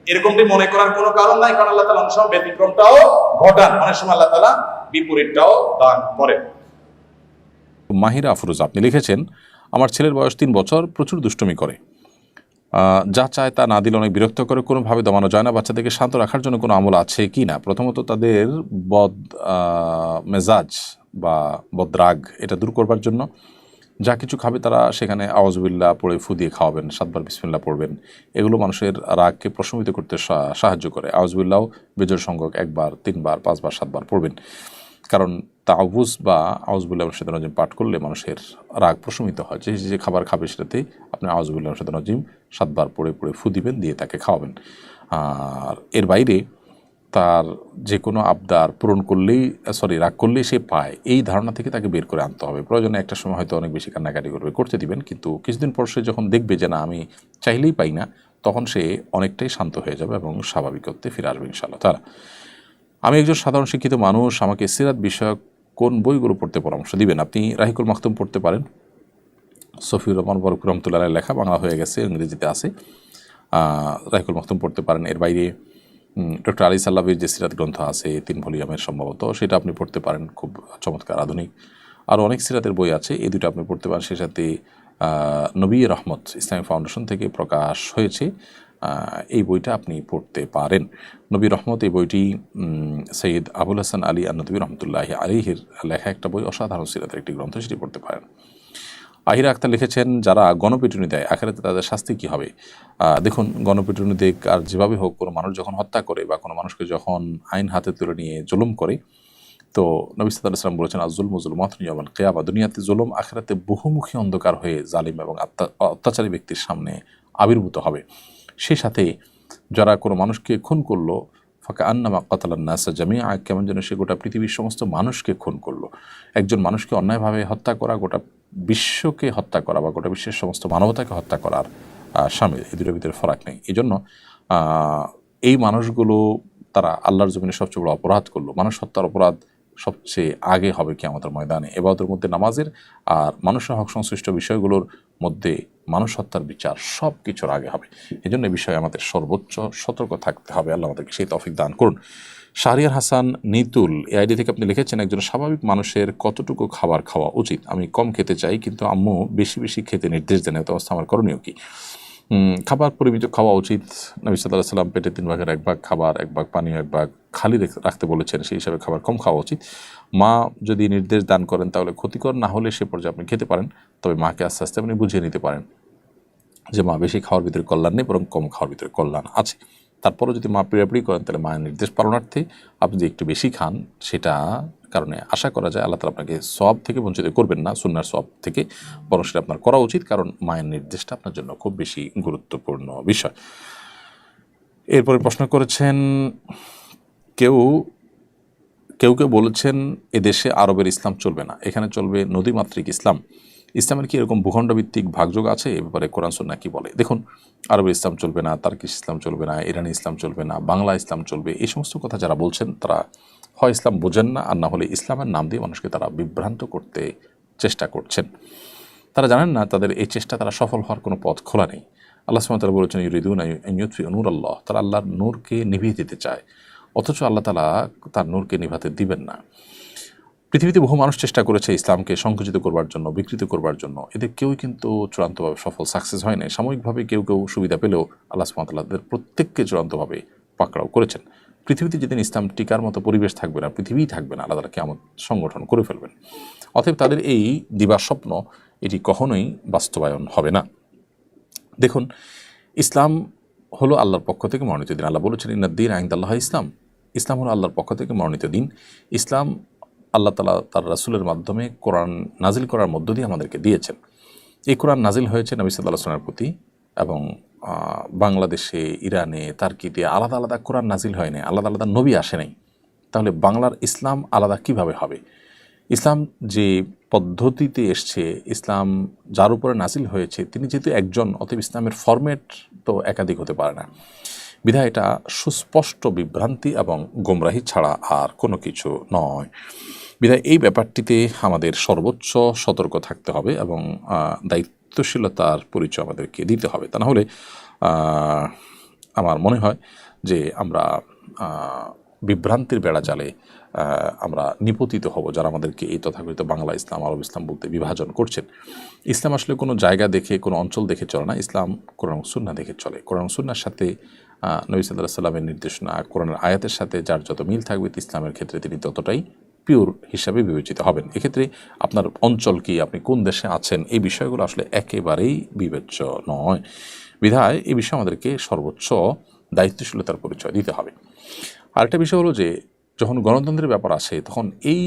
এরকমটি মনে করার কোনো কারণ নাই, কারণ আল্লাহ তাআলা অনেক সময় ব্যতিক্রমটাও ঘটান, অনেক সময় আল্লাহ তাআলা বিপরীতটাও দান করেন। মাহিরা আফরোজ আপনি লিখেছেন, আমার ছেলের বয়স ৩ বছর, প্রচুর দুষ্টুমি করে, যা চায় তা না দিলে অনেক বিরক্ত করে, কোনোভাবে দমানো যায় না। বাচ্চাদেরকে শান্ত রাখার জন্য কোনো আমল আছে কি না? প্রথমত তাদের বদ মেজাজ বা বদরাগ এটা দূর করবার জন্য যা কিছু খাবে তারা সেখানে আউযুবিল্লাহ পড়ে ফু দিয়ে খাওয়াবেন, ৭ বার বিসমিল্লাহ পড়বেন। এগুলো মানুষের রাগকে প্রশমিত করতে সাহায্য করে। আউযুবিল্লাহ বেজোড় সংখ্যক ১ বার, ৩ বার, ৫ বার, ৭ বার পড়বেন। কারণ তাওবুজ বা আউযুবিল্লাহি মিনাশ শাইতানির রাজিম পাঠ করলে মানুষের রাগ প্রশমিত হয়। যে খাবার খাবে সেটাতেই আপনি আউযুবিল্লাহি মিনাশ শাইতানির রাজিম ৭ বার পড়ে ফু দিবেন, দিয়ে তাকে খাওয়াবেন। আর এর বাইরে তার যে কোনো আবদার পূরণ করলেই রাগ করলেই সে পায়, এই ধারণা থেকে তাকে বের করে আনতে হবে। প্রয়োজনে একটা সময় হয়তো অনেক বেশি কান্নাকাটি করতে দিবেন, কিন্তু কিছুদিন পর সে যখন দেখবে যে না আমি চাইলেই পাই না, তখন সে অনেকটাই শান্ত হয়ে যাবে এবং স্বাভাবিকত্বে ফিরে আসবে ইনশাআল্লাহ তাআলা। আমি একজন সাধারণ শিক্ষিত মানুষ, আমাকে সিরাত বিষয়ক কোন বইগুলো পড়তে পরামর্শ দিবেন? আপনি রাহিকুল মাখতুম পড়তে পারেন, সফিউর রহমান বরক রহমতুল্লাহ লেখা, বাংলা হয়ে গেছে, ইংরেজিতে আছে। রাহিকুল মাখতুম পড়তে পারেন। এর বাইরে ডক্টর আলী সাল্লাবির যে সিরাত গ্রন্থ আছে ৩ ভলিউমের সম্ভবত, সেটা আপনি পড়তে পারেন, খুব চমৎকার আধুনিক। আরও অনেক সিরাতের বই আছে, এই দুটো আপনি পড়তে পারেন। সেই সাথে নবী রহমত ইসলামিক ফাউন্ডেশন থেকে প্রকাশ হয়েছে, এই বইটা আপনি পড়তে পারেন। নবী রহমত এই বইটি সৈয়দ আবুল হাসান আলী আন-নদভী রহমতুল্লাহি আলাইহির লেখা একটা বই, অসাধারণ সিরাতের একটি গ্রন্থ, সেটি পড়তে পারেন। আহিরা আক্তার লিখেছেন, যারা গণপিটুনি দেয় আখিরাতে তাদের শাস্তি কী হবে? দেখুন, গণপিটুনি দিক আর যেভাবে হোক, কোনো মানুষ যখন হত্যা করে বা কোনো মানুষকে যখন আইন হাতে তুলে নিয়ে জুলুম করে, তো নবী সাল্লাল্লাহু আলাইহি ওয়াসাল্লাম বলেছেন, আয-যুলমু যুলুমাতুন ইয়াওমাল কিয়ামা, দুনিয়াতে জুলুম আখিরাতে বহুমুখী অন্ধকার হয়ে জালিম এবং অত্যাচারী ব্যক্তির সামনে আবির্ভূত হবে। সেই সাথে যারা কোনো মানুষকে খুন করলো, ফাকাআন্নামা কাতালান নাসা জামিআ, কেমন যেন সে গোটা পৃথিবীর সমস্ত মানুষকে খুন করলো। একজন মানুষকে অন্যায়ভাবে হত্যা করা গোটা বিশ্বকে হত্যা করা বা গোটা বিশ্বের সমস্ত মানবতাকে হত্যা করার শামিল, এই দুটোর ভিতরে ফারাক নেই। এই জন্য এই মানুষগুলো তারা আল্লাহর জমিনে সবচেয়ে বড় অপরাধ করলো। মানুষ হত্যার অপরাধ সবচেয়ে আগে হবে কিয়ামতের ময়দানে। ইবাদতের মধ্যে নামাজের আর মানুষের হক সংশ্লিষ্ট বিষয়গুলোর মধ্যে মানুষ হত্যার বিচার সব কিছুর আগে হবে। এই জন্য এই বিষয়ে আমাদের সর্বোচ্চ সতর্ক থাকতে হবে। আল্লাহ আমাদেরকে সেই তৌফিক দান করুন। শাহরিয়ার হাসান নিতুল, এই আইডি থেকে আপনি লিখেছেন, একজন স্বাভাবিক মানুষের কতটুকু খাবার খাওয়া উচিত? আমি কম খেতে চাই, কিন্তু আম্মু বেশি বেশি খেতে নির্দেশ দেন, এত অবস্থা আমার করণীয় কি? খাবার পরিমিত খাওয়া উচিত। নবী সাল্লাল্লাহু আলাইহি ওয়াসাল্লাম পেটে 3 ভাগের 1 ভাগ খাবার, 1 ভাগ পানীয়, 1 ভাগ খালি রাখতে বলেছেন। সেই হিসাবে খাবার কম খাওয়া উচিত। মা যদি নির্দেশ দান করেন তাহলে ক্ষতিকর না হলে সে পর্যায়ে আপনি খেতে পারেন, তবে মাকে আস্তে আস্তে আপনি বুঝিয়ে নিতে পারেন যে মা বেশি খাওয়ার ভিতরে কল্যাণ নেই, বরং কম খাওয়ার ভিতরে কল্যাণ আছে। তারপরও যদি মা পিড়াপিড়ি করেন, তাহলে মায়ের নির্দেশ পালনার্থে আপনি যদি একটু বেশি খান, সেটা কারণে আশা করা যায় আল্লাহ তাআলা আপনাকে সওয়াব থেকে বঞ্চিত করবেন না, সুন্নাহর সওয়াব থেকে, বরং সেটা আপনার করা উচিত, কারণ মায়ের নির্দেশটা আপনার জন্য খুব বেশি গুরুত্বপূর্ণ বিষয়। এরপরে প্রশ্ন করেছেন, কেউ কেউ বলেছেন এদেশে আরবের ইসলাম চলবে না, এখানে চলবে নদীমাতৃক ইসলাম। ইসলামের কি এরকম ভূখণ্ডভিত্তিক ভাগযোগ আছে? এ ব্যাপারে কোরআন সুন্নাহ কি বলে? দেখুন, আরবের ইসলাম চলবে না, তার্কিশ ইসলাম চলবে না, ইরানি ইসলাম চলবে না, বাংলা ইসলাম চলবে, এই সমস্ত কথা যারা বলছেন তারা হয় ইসলাম বোঝেন না, আর না হলে ইসলামের নাম দিয়ে মানুষকে তারা বিভ্রান্ত করতে চেষ্টা করছেন। তারা জানেন না তাদের এই চেষ্টা তারা সফল হওয়ার কোনো পথ খোলা নেই। আল্লাহ সুবহানাহু ওয়া তাআলা বলেছেন, ইউরিদুনা আন ইউতফিউ নূরাল্লাহ, তারা আল্লাহর নূরকে নিভিয়ে দিতে চায়, অথচ আল্লাহ তাআলা তার নূরকে নিভাতে দিবেন না। পৃথিবীতে বহু মানুষ চেষ্টা করেছে ইসলামকে সংকুচিত করবার জন্য, বিকৃত করবার জন্য, এদের কেউই কিন্তু চূড়ান্তভাবে সফল সাকসেস হয় নাই। সাময়িকভাবে কেউ কেউ সুবিধা পেলেও আল্লাহ সুবহানাহু ওয়া তাআলা তাদের প্রত্যেককে চূড়ান্তভাবে পাকড়াও করেছেন। পৃথিবীতে যেদিন ইসলাম টিকার মতো পরিবেশ থাকবে না, পৃথিবীই থাকবে না, আল্লাহ তাআলা কিয়ামত সংগঠন করে ফেলবেন। অতএব তাদের এই দিবাস্বপ্ন এটি কখনোই বাস্তবায়ন হবে না। দেখুন, ইসলাম হলো আল্লাহর পক্ষ থেকে মনোনীত দিন। আল্লাহ বলেছেন, ইন্নাদ-দীনা ইনদাল্লাহি ইসলাম, ইসলাম হলো আল্লাহর পক্ষ থেকে মনোনীত দিন। ইসলাম আল্লাহ তাআলা তার রাসূলের মাধ্যমে কোরআন নাজিল করার মধ্য দিয়ে আমাদেরকে দিয়েছেন। এই কোরআন নাজিল হয়েছে নবী সাল্লাল্লাহু আলাইহি ওয়াসাল্লামের প্রতি, এবং বাংলাদেশে, ইরানে, তার্কিতে আলাদা আলাদা কোরআন নাজিল হয় নাই, আলাদা আলাদা নবী আসে নাই। তাহলে বাংলার ইসলাম আলাদা কিভাবে হবে? ইসলাম যে পদ্ধতিতে এসছে, ইসলাম যার উপরে নাজিল হয়েছে, তিনি যেহেতু একজন, অতএব ইসলামের ফরম্যাট তো একাধিক হতে পারে না। বিধায় এটা সুস্পষ্ট বিভ্রান্তি এবং গোমরাহি ছাড়া আর কোনো কিছু নয়। বিধায় এই ব্যাপারটিতে আমাদের সর্বোচ্চ সতর্ক থাকতে হবে এবং দায়িত্বশীলতার পরিচয় আমাদেরকে দিতে হবে। তা না হলে আমার মনে হয় যে আমরা বিভ্রান্তির বেড়া জালে আমরা নিপতিত হব, যারা আমাদেরকে এই তথাকথিত বাংলা ইসলাম, আরব ইসলাম বলতে বিভাজন করছেন। ইসলাম আসলে কোনো জায়গা দেখে, কোনো অঞ্চল দেখে চলে না, ইসলাম কোরআন সুন্নাহ দেখে চলে। কোরআন সুন্নাহর সাথে নবী সাল্লাল্লাহু আলাইহি ওয়াসাল্লামের নির্দেশনা, কোরআনের আয়াতের সাথে যার যত মিল থাকবে, ইসলামের ক্ষেত্রে তিনি ততটাই পিওর হিসাবে বিবেচিত হবেন। এক্ষেত্রে আপনার অঞ্চল কি, আপনি কোন দেশে আছেন, এই বিষয়গুলো আসলে একেবারেই বিবেচ্য নয়। বিধায় এই বিষয়ে আমাদেরকে সর্বোচ্চ দায়িত্বশীলতার পরিচয় দিতে হবে। আরেকটা বিষয় হলো যে, যখন গণতন্ত্রের ব্যাপার আসে, তখন এই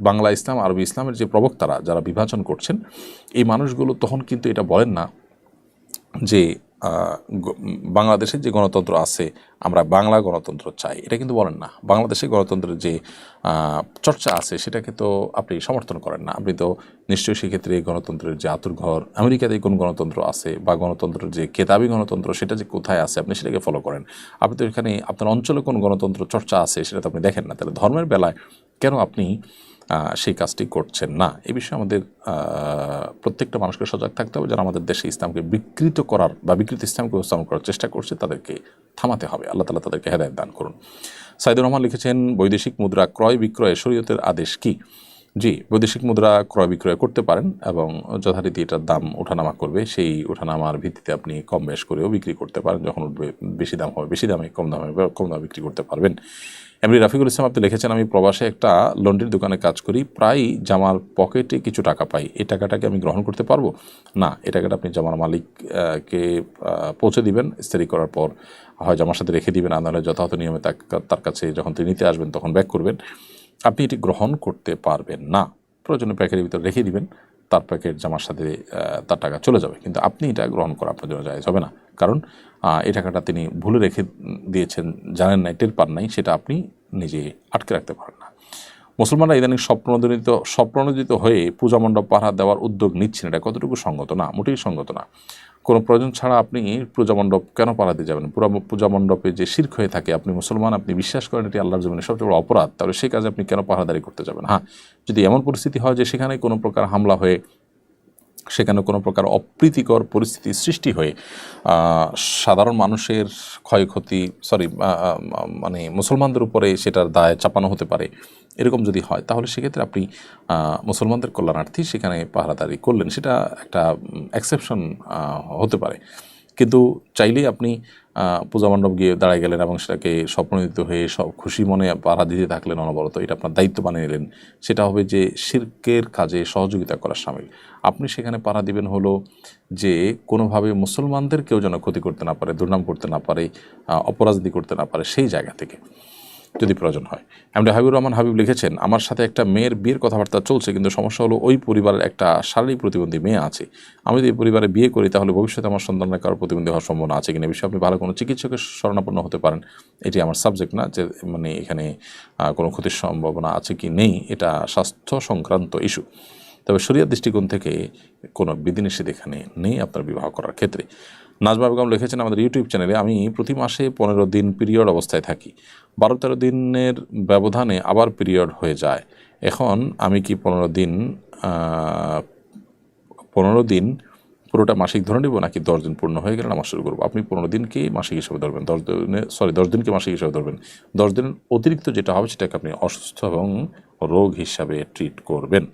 বাংলা ইসলাম, আরবি ইসলামের যে প্রবক্তারা যারা বিভাজন করছেন, এই মানুষগুলো তখন কিন্তু এটা বলেন না যে বাংলাদেশের যে গণতন্ত্র আছে, আমরা বাংলা গণতন্ত্র চাই, এটা কিন্তু বলেন না। বাংলাদেশের গণতন্ত্রের যে চর্চা আছে, সেটাকে তো আপনি সমর্থন করেন না। আপনি তো নিশ্চয়ই সেক্ষেত্রে গণতন্ত্রের যে আতুরঘর, আমেরিকাতে কোন গণতন্ত্র আছে, বা গণতন্ত্রের যে কেতাবি গণতন্ত্র সেটা যে কোথায় আছে, আপনি সেটাকে ফলো করেন। আপনি তো এখানে আপনার অঞ্চলে কোন গণতন্ত্র চর্চা আছে সেটা তো আপনি দেখেন না। তাহলে ধর্মের বেলায় কেন আপনি সেই কাজটি করছেন না? এই বিষয়ে আমাদের প্রত্যেকটা মানুষকে সজাগ থাকতে হবে। যারা আমাদের দেশে ইসলামকে বিকৃত করার বা বিকৃত ইসলামকে উপস্থাপন করার চেষ্টা করছে, তাদেরকে থামাতে হবে। আল্লাহ তাআলা তাদেরকে হেদায়েত দান করুন। সাইদুর রহমান লিখেছেন, বৈদেশিক মুদ্রা ক্রয় বিক্রয়ে শরীয়তের আদেশ কি? জি, বৈদেশিক মুদ্রা ক্রয় বিক্রয় করতে পারেন এবং যথারীতি এটার দাম ওঠানামা করবে, সেই ওঠানামার ভিত্তিতে আপনি কম বেশ করেও বিক্রি করতে পারেন। যখন উঠবে বেশি দাম হবে বেশি দামে, কম দামে কম দামে বিক্রি করতে পারবেন। এমনি রাফিকুল ইসলাম আপনি লিখেছেন, আমি প্রবাসে একটা লন্ড্রির দোকানে কাজ করি, প্রায় জামার পকেটে কিছু টাকা পাই, এই টাকাটাকে আমি গ্রহণ করতে পারবো? না, এই টাকাটা আপনি জামার মালিককে পৌঁছে দিবেন, ইস্ত্রি করার পর হয় জামার সাথে রেখে দিবেন, আর নাহলে যথাযথ নিয়মে তার কাছে যখন তিনি নিতে আসবেন তখন ব্যাক করবেন। আপনি এটি গ্রহণ করতে পারবেন না। প্রয়োজনে প্যাকেটের ভিতরে রেখে দিবেন, তার প্যাকেট জামার সাথে তার টাকা চলে যাবে, কিন্তু আপনি এটা গ্রহণ করা আপনার জন্য জায়েজ হবে না। কারণ এই টাকাটা তিনি ভুলে রেখে দিয়েছেন, জানেন না, টের পান নাই, সেটা আপনি নিজে আটকে রাখতে পারেন না। মুসলমানরা ইদানিং স্বপ্রণোদিত হয়ে পূজা মণ্ডপ পাহারা দেওয়ার উদ্যোগ নিচ্ছেন, এটা কতটুকু সঙ্গত? না, মোটেই সঙ্গত না। কোনো প্রয়োজন ছাড়া আপনি পূজা মণ্ডপ কেন পাহারা দিয়ে যাবেন? পুরো পূজা মণ্ডপে যে শিরক হয়ে থাকে, আপনি মুসলমান, আপনি বিশ্বাস করেন এটি আল্লাহর জমিনে সবচেয়ে বড় অপরাধ, তাহলে সেই কাজে আপনি কেন পাহারাদারি করতে যাবেন? হ্যাঁ, যদি এমন পরিস্থিতি হয় যে সেখানে কোনো প্রকার হামলা হয়ে, সেখানে কোনো প্রকার অপ্রীতিকর পরিস্থিতি সৃষ্টি হয়ে সাধারণ মানুষের ক্ষয়ক্ষতি মানে মুসলমানদের উপরে সেটার দায় চাপানো হতে পারে, এরকম যদি হয়, তাহলে সেক্ষেত্রে আপনি মুসলমানদের কল্যাণার্থে সেখানে পাহারাদারি করলেন, সেটা একটা এক্সেপশন হতে পারে। কিন্তু চাইলেই আপনি পূজা মণ্ডপ গিয়ে দাঁড়ায় গেলেন এবং সেটাকে স্বপ্নদিত হয়ে সব খুশি মনে পাহারা দিতে থাকলেন অনবরত, এটা আপনার দায়িত্ব বানিয়ে নিলেন, সেটা হবে যে শিরকের কাজে সহযোগিতা করার শামিল। আপনি সেখানে পাহারা দিবেন হলো যে কোনোভাবে মুসলমানদের কেউ যেন ক্ষতি করতে না পারে, দুর্নাম করতে না পারে, অপরাজনীতি করতে না পারে, সেই জায়গা থেকে যদি প্রয়োজন হয়। এমনি হাবিবুর রহমান হাবিব লিখেছেন, আমার সাথে একটা মেয়ের বিয়ের কথাবার্তা চলছে, কিন্তু সমস্যা হলো ওই পরিবারের একটা শারীরিক প্রতিবন্ধী মেয়ে আছে। আমি যদি এই পরিবারে বিয়ে করি তাহলে ভবিষ্যতে আমার সন্তানরা কারো প্রতিবন্ধী হওয়ার সম্ভাবনা আছে কিনা, বিষয়ে আপনি ভালো কোনো চিকিৎসকের শরণাপন্ন হতে পারেন। এটি আমার সাবজেক্ট না যে মানে এখানে কোনো ক্ষতির সম্ভাবনা আছে কি নেই, এটা স্বাস্থ্য সংক্রান্ত ইস্যু। তবে শরিয়ার দৃষ্টিকোণ থেকে কোনো বিধিনিষেধ এখানে নেই আপনার বিবাহ করার ক্ষেত্রে। নাজমা বেগম লিখেছেন আমাদের ইউটিউব চ্যানেলে, আমি প্রতি মাসে 15 দিন পিরিয়ড অবস্থায় থাকি, 12-13 দিনের ব্যবধানে আবার পিরিয়ড হয়ে যায়। এখন আমি কি 15 দিন পুরোটা মাসিক ধরে নেব, নাকি 10 দিন পূর্ণ হয়ে গেলে নামাজ শুরু করবো? আপনি 15 দিনকে মাসিক হিসাবে ধরবেন, 10 দিনকে মাসিক হিসাবে ধরবেন। 10 দিন অতিরিক্ত যেটা হবে সেটাকে আপনি অসুস্থ এবং রোগ হিসাবে ট্রিট করবেন।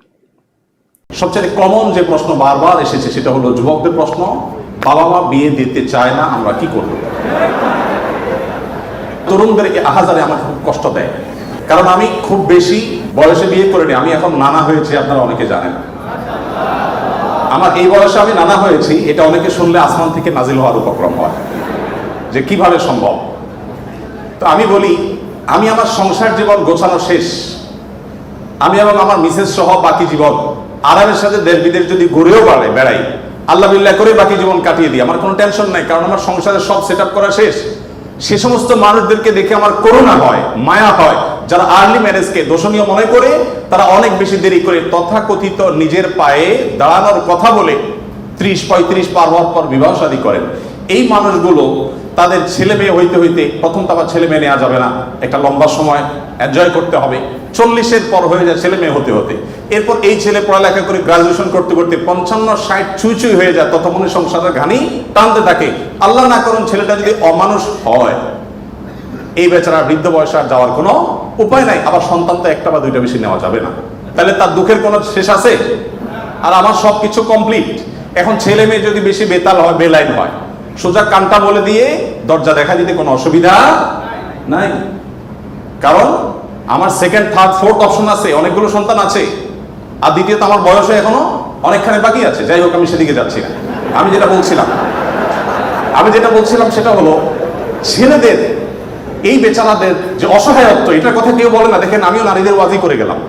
সবচেয়ে কমন যে প্রশ্ন বারবার এসেছে সেটা হলো যুবকদের প্রশ্ন, বাবা মা বিয়ে দিতে চায় না, আমরা কি করব? তরুণদেরকে আহাজারে আমার খুব কষ্ট দেয়, কারণ আমি খুব বেশি বয়সে বিয়ে করিনি, আমি এখন নানা হয়েছি, আপনারা অনেকে জানেন। আমার এই বয়সে আমি নানা হয়েছি, এটা অনেকে শুনলে আসমান থেকে নাজিল হওয়ার উপক্রম হয় যে কিভাবে সম্ভব। তো আমি বলি, আমি আমার সংসার জীবন গোছানো শেষ, আমি এবং আমার মিসেস সহ বাকি জীবন আরামের সাথে দেশ বিদেশ যদি ঘুরেও বেড়াই, আল্লাহ বিল্লাহ করে বাকি জীবন কাটিয়ে দিই, আমার কোনো টেনশন নাই, কারণ আমার সংসারের সব সেট আপ করা শেষ। সে সমস্ত মানুষদেরকে দেখে আমার করুণা হয়, মায়া হয়, যারা আর্লি ম্যারেজকে দোষণীয় মনে করে, তারা অনেক বেশি দেরি করে তথাকথিত নিজের পায়ে দাঁড়ানোর কথা বলে 30-35 পার হওয়ার পর বিবাহ শাদী করেন। এই মানুষগুলো তাদের ছেলে মেয়ে হইতে হইতে, প্রথম তো আবার ছেলে মেয়ে নেওয়া যাবে না, একটা লম্বা সময় এনজয় করতে হবে, 40-এর পর হয়ে যায় ছেলে মেয়ে হতে হতে, এরপর এই ছেলে পড়ালেখা করে গ্রাজুয়েশন করতে করতে 55-60 ছুঁই হয়ে যায়, ততক্ষণে সংসারের ঘানি টানতে থাকে। আল্লাহ না করুন ছেলেটা যদি অমানুষ হয়, এই বেচারা বৃদ্ধ বয়সে আর যাওয়ার কোনো উপায় নাই, আবার সন্তান তো একটা বা দুইটা বেশি নেওয়া যাবে না, তাহলে তার দুঃখের কোনো শেষ আছে? আর আমার সবকিছু কমপ্লিট, এখন ছেলে মেয়ে যদি বেশি বেতাল হয়, বেলাইন হয়, সোজা কানটা বলে দিয়ে দরজা দেখা দিতে কোনো অসুবিধা নাই, কারণ আমার সেকেন্ড থার্ড ফোর্থ অপশন আছে, অনেকগুলো সন্তান আছে, আর দ্বিতীয়ত আমার বয়সে এখনো অনেকখানি বাকি আছে। যাই হোক, আমি সেদিকে যাচ্ছি না। আমি যেটা বলছিলাম সেটা হলো ছেলেদের, এই বেচারাদের যে অসহায়ত্ব, এটার কথা কেউ বলে না। দেখেন, আমিও নারীদের ওয়াজি করে গেলাম,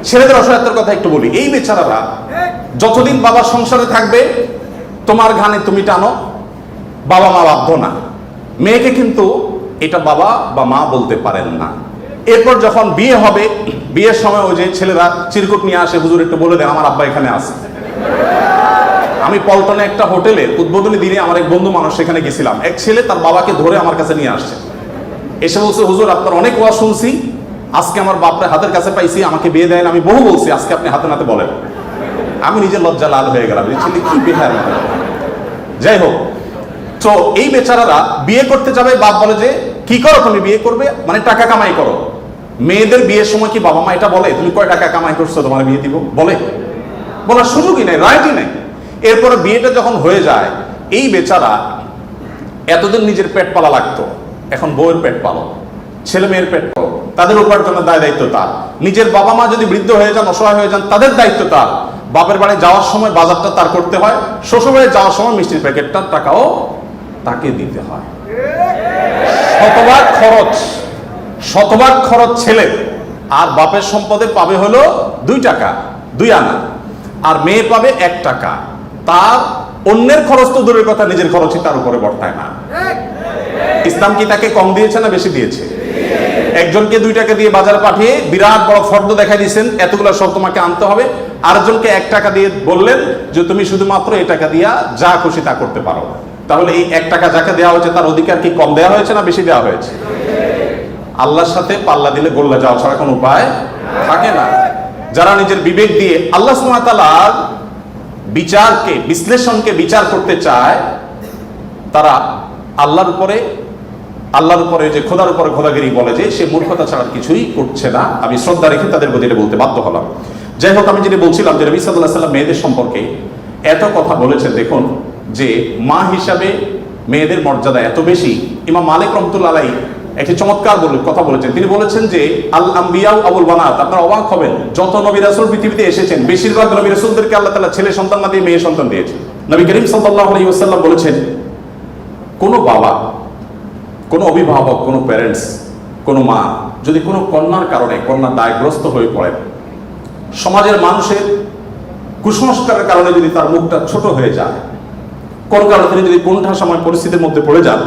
ছেলেদের অসহায়ত্বের কথা একটু বলি। এই বেচারারা যতদিন বাবার সংসারে থাকবে, তোমার ঘানে তুমি টানো, বাবা মা বাধ্য না। মেয়েকে কিন্তু এটা বাবা বা মা বলতে পারেন না। এরপর যখন বিয়ে হবে, বিয়ের সময় ওই যে ছেলেরা চিরকুট নিয়ে আসে, হুজুর একটু বলে দেন আমার আব্বা এখানে আছে। আমি পল্টনে একটা হোটেলের উদ্বোধনী দিনে আমার এক বন্ধু মানুষ সেখানে গেছিলাম, এক ছেলে তার বাবাকে ধরে আমার কাছে নিয়ে আসছে, এসে বলছে, হুজুর আপনার অনেক ওয়াজ শুনছি, আজকে আমার বাপরে হাতের কাছে পাইছি, আমাকে বিয়ে দেন, আমি বহু বলছি, আজকে আপনি হাতে নাতে বলেন। আমি নিজে লজ্জা লাল হয়ে গেলাম, ছেলে কি বেহার। যাই হোক, তো এই বেচারারা বিয়ে করতে যাবে, বাপ বলে যে কি করো তুমি, বিয়ে করবে মানে টাকা কামাই করো। মেয়েদের বিয়ের সময় কি বাবা মা এটা বলে তুমি কয় টাকা কামাই করছো তোমার বিয়ে দিব? বলে? বলার সুযোগই নেই, রাইটই নেই। এরপরে বিয়েটা যখন হয়ে যায়, এই বেচারা এতদিন নিজের পেট পালা লাগতো, এখন বউয়ের পেট পালো, ছেলে মেয়ের পেট পালো, তাদের উপার্জনের দায় দায়িত্ব তার। নিজের বাবা মা যদি বৃদ্ধ হয়ে যান, অসহায় হয়ে যান, তাদের দায়িত্ব তার। বাপের বাড়ি যাওয়ার সময় বাজারটা তার করতে হয়, শ্বশুর বাড়ি যাওয়ার সময় মিষ্টির প্যাকেটটার টাকাও তাকে দিতে হয়। শতভাগ খরচ ছেলে, আর বাপের সম্পদে পাবে হলো 2 টাকা 2 আনা, আর মেয়ে পাবে 1 টাকা। তার অন্যের খরচ তো দূরের কথা, নিজের খরচই তার উপরে বর্তায় না। ইসলাম কি তাকে কম দিয়েছে না বেশি দিয়েছে? একজনকে 2 টাকা দিয়ে বাজার পাঠিয়ে বিরাট বড় ফর্দ দেখাই দিয়েছেন, এতগুলো সব তোমাকে আনতে হবে। আরেকজনকে 1 টাকা দিয়ে বললেন যে তুমি শুধুমাত্র এই টাকা দিয়া যা খুশি তা করতে পারো। তাহলে এই 1 টাকা যাকে দেওয়া হয়েছে তার অধিকার কি কম দেওয়া হয়েছে না বেশি দেওয়া হয়েছে? আল্লাহর সাথে পাল্লা দিলে গোল্লা যাওয়া ছাড়া কোনো উপায় থাকে না। যারা নিজের বিবেক দিয়ে আল্লাহ সুবহানাহু ওয়া তাআলার বিচারকে, বিশ্লেষণকে বিচার করতে চায়, তারা আল্লাহর উপরে যে খোদার উপরে খোদাগিরি বলে, যে সে মূর্খতা ছাড়া কিছুই করছে না। আমি শ্রদ্ধা রেখে তাদের প্রতি এটা বলতে বাধ্য হলাম। যাই হোক, আমি যেটা বলছিলাম যে নবী সাল্লাল্লাহু আলাইহি ওয়াসাল্লাম মেয়েদের সম্পর্কে এত কথা বলেছেন, দেখুন যে মা হিসাবে মেয়েদের মর্যাদা এত বেশি। ইমাম মালিক রাহমাতুল্লাহ আলাইহি একটি চমৎকার কথা বলেছেন। তিনি বলেছেন যে আল আম্বিয়া আবুল বানাত, আপনারা অবাক হবেন, যত নবী রাসূল পৃথিবীতে এসেছেন বেশিরভাগ নবী রাসূলদেরকে আল্লাহ তাআলা ছেলে সন্তান না দিয়ে মেয়ে সন্তান দিয়েছেন। নবী করিম সাল্লাল্লাহু আলাইহি ওয়াসাল্লাম বলেছেন, কোনো বাবা, কোনো অভিভাবক, কোনো প্যারেন্টস, কোনো মা যদি কোনো কন্যার কারণে কন্যা দায়গ্রস্ত হয়ে পড়েন, সমাজের মানুষের কুসংস্কারের কারণে যদি তার মুখটা ছোট হয়ে যায়, কোন কারণে তিনি যদি কোণঠাসাময় পরিস্থিতির মধ্যে পড়ে যান,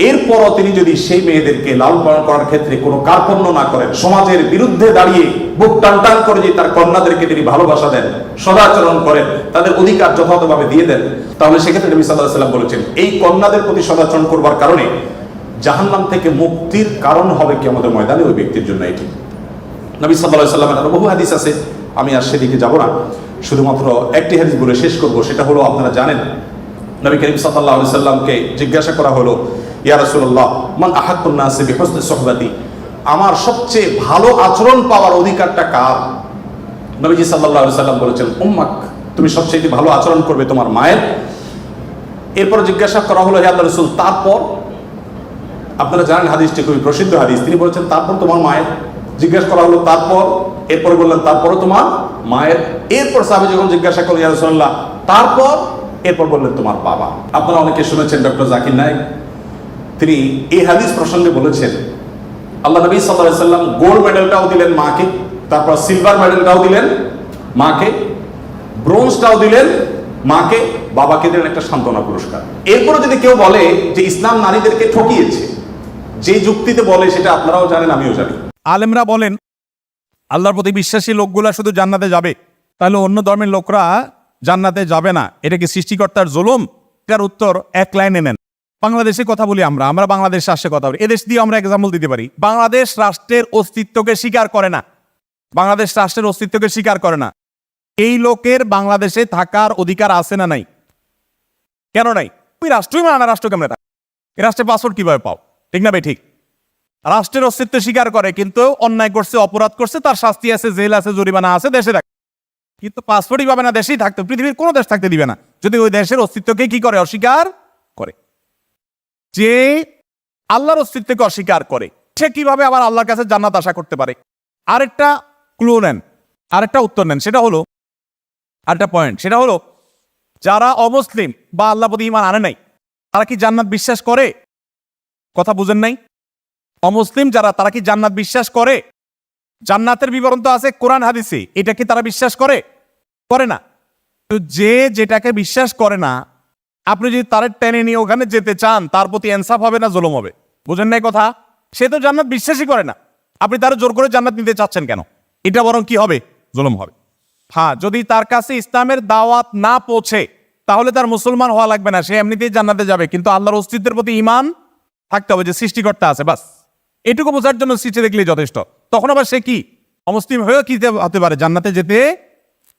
এরপরও তিনি যদি সেই মেয়েদেরকে লালন পালন করার ক্ষেত্রে কোনো কার্পণ্য না করেন, সমাজের বিরুদ্ধে দাঁড়িয়ে বুক টান টান করে যে তার কন্যাদেরকে তিনি ভালোবাসা দেন, সদাচরণ করেন, তাদের অধিকার যথাযথভাবে দিয়ে দেন, তাহলে সেক্ষেত্রে নবী সাল্লাল্লাহু আলাইহি ওয়াসাল্লাম বলেছেন এই কন্যাদের প্রতি সদাচরণ করবার কারণে জাহান্নাম থেকে মুক্তির কারণ হবে কিয়ামতের ময়দানে ওই ব্যক্তির জন্য। এটি নবী সাল্লাল্লাহু আলাইহি ওয়াসাল্লামের আরো বহু হাদিস আছে, আমি আর সেদিকে যাব না, শুধুমাত্র একটি হাদিস বলে শেষ করব। সেটা হলো, আপনারা জানেন নবী করিম সাল্লাল্লাহু আলাইহি ওয়াসাল্লামকে জিজ্ঞাসা করা হলো, ইয়া রাসূলুল্লাহ মান আহাক্কুন নাসি বিহুসনি সুহবাতি, আমার সবচেয়ে ভালো আচরণ পাওয়ার অধিকারটা কার? নবীজি সাল্লাল্লাহু আলাইহি ওয়াসাল্লাম বলেছেন, উম্মাক, তুমি সবচেয়ে ভালো আচরণ করবে তোমার মায়ের। এরপর জিজ্ঞাসা করা হলো, হে আল্লাহর রাসূল, তারপর? আপনারা জানেন হাদিসটি খুবই প্রসিদ্ধ হাদিস। তিনি বলেছেন, তারপর তোমার মায়ের। জিজ্ঞাসা করা হলো তারপর, এরপর বললেন তারপরও তোমার মায়ের। এরপর সাহাবী যখন জিজ্ঞাসা করলেন, ইয়া রাসূলুল্লাহ তারপর? এরপর বললেন তোমার বাবা। আপনারা অনেকে শুনেছেন ডক্টর জাকির নায়েক, তিনি এই হাদিস প্রসঙ্গে বলেছেন, আল্লাহ নবী সাল্লাল্লাহু আলাইহি ওয়াসাল্লাম গোল্ড মেডেলটাও দিলেন মাকে, তারপর সিলভার মেডেলটাও দিলেন মাকে, ব্রোঞ্জটাও দিলেন মাকে, বাবাকে দিলেন একটা সান্ত্বনা পুরস্কার। এরপরে যদি কেউ বলে যে ইসলাম নারীদেরকে ঠকিয়েছে, যে যুক্তিতে বলে সেটা আপনারাও জানেন, আমিও জানি। আলেমরা বলেন আল্লাহর প্রতি বিশ্বাসী লোকগুলা শুধু জান্নাতে যাবে, তাহলে অন্য ধর্মের লোকরা জান্নাতে যাবে না। এটা কি সৃষ্টিকর্তার জুলুম? এটার উত্তর এক লাইনে নেন। বাংলাদেশে কথা বলি, আমরা বাংলাদেশ রাষ্ট্রে কথা বলি, এদেশ দিয়ে আমরা এক্সাম্পল দিতে পারি। বাংলাদেশ রাষ্ট্রের অস্তিত্বকে স্বীকার করে না, বাংলাদেশ রাষ্ট্রের অস্তিত্বকে স্বীকার করে না। এই লোকের বাংলাদেশে থাকার অধিকার আছে না নাই? কেন নাই? ওই রাষ্ট্রই মানে না, রাষ্ট্র কেমন থাকে? এই রাষ্ট্রে পাসপোর্ট কিভাবে পাও? ঠিক না ভাই? ঠিক। রাষ্ট্রের অস্তিত্ব স্বীকার করে, কিন্তু অন্যায় করছে, অপরাধ করছে, তার শাস্তি আছে, জেল আছে, জরিমানা আছে, দেশে থাকে, কিন্তু পাসপোর্টই পাবে না, দেশেই থাকতে, পৃথিবীর কোনো দেশ থাকতে দিবে না যদি ওই দেশের অস্তিত্বকে কি করে? অস্বীকার করে। যে আল্লাহর অস্তিত্বকে অস্বীকার করে, সে কিভাবে আবার আল্লাহর কাছে জান্নাত আশা করতে পারে? আরেকটা ক্লু নেন, আরেকটা উত্তর নেন, সেটা হলো, আরেকটা পয়েন্ট, সেটা হলো, যারা অমুসলিম বা আল্লাহ প্রতি ঈমান আনে নাই, তারা কি জান্নাত বিশ্বাস করে? কথা বুঝেন নাই? অমুসলিম যারা, তারা কি জান্নাত বিশ্বাস করে? জান্নাতের বিবরণ তো আছে কোরআন হাদিসে, এটা কি তারা বিশ্বাস করে? করে না। তো যে যেটাকে বিশ্বাস করে না, আপনি যদি তার টেনে নিয়ে ওখানে যেতে চান, তার প্রতি ইনসাফ হবে না জুলুম হবে? বুঝেন নাই কথা? সে তো জান্নাত বিশ্বাসই করে না, আপনি তার জোর করে জান্নাত নিতে চাচ্ছেন কেন? এটা বরং কি হবে? জুলুম হবে। হ্যাঁ, যদি তার কাছে ইসলামের দাওয়াত না পৌঁছে, তাহলে তার মুসলমান হওয়া লাগবে না, সে এমনিতেই জান্নাতে যাবে, কিন্তু আল্লাহর অস্তিত্বের প্রতি ঈমান থাকতে হবে, যে সৃষ্টিকর্তা আছে, বাস এটুকু বোঝার জন্য সৃষ্টি দেখলেই যথেষ্ট। তখন আবার সে কি অমুসলিম হয়েও কি হতে পারে? জান্নাতে যেতে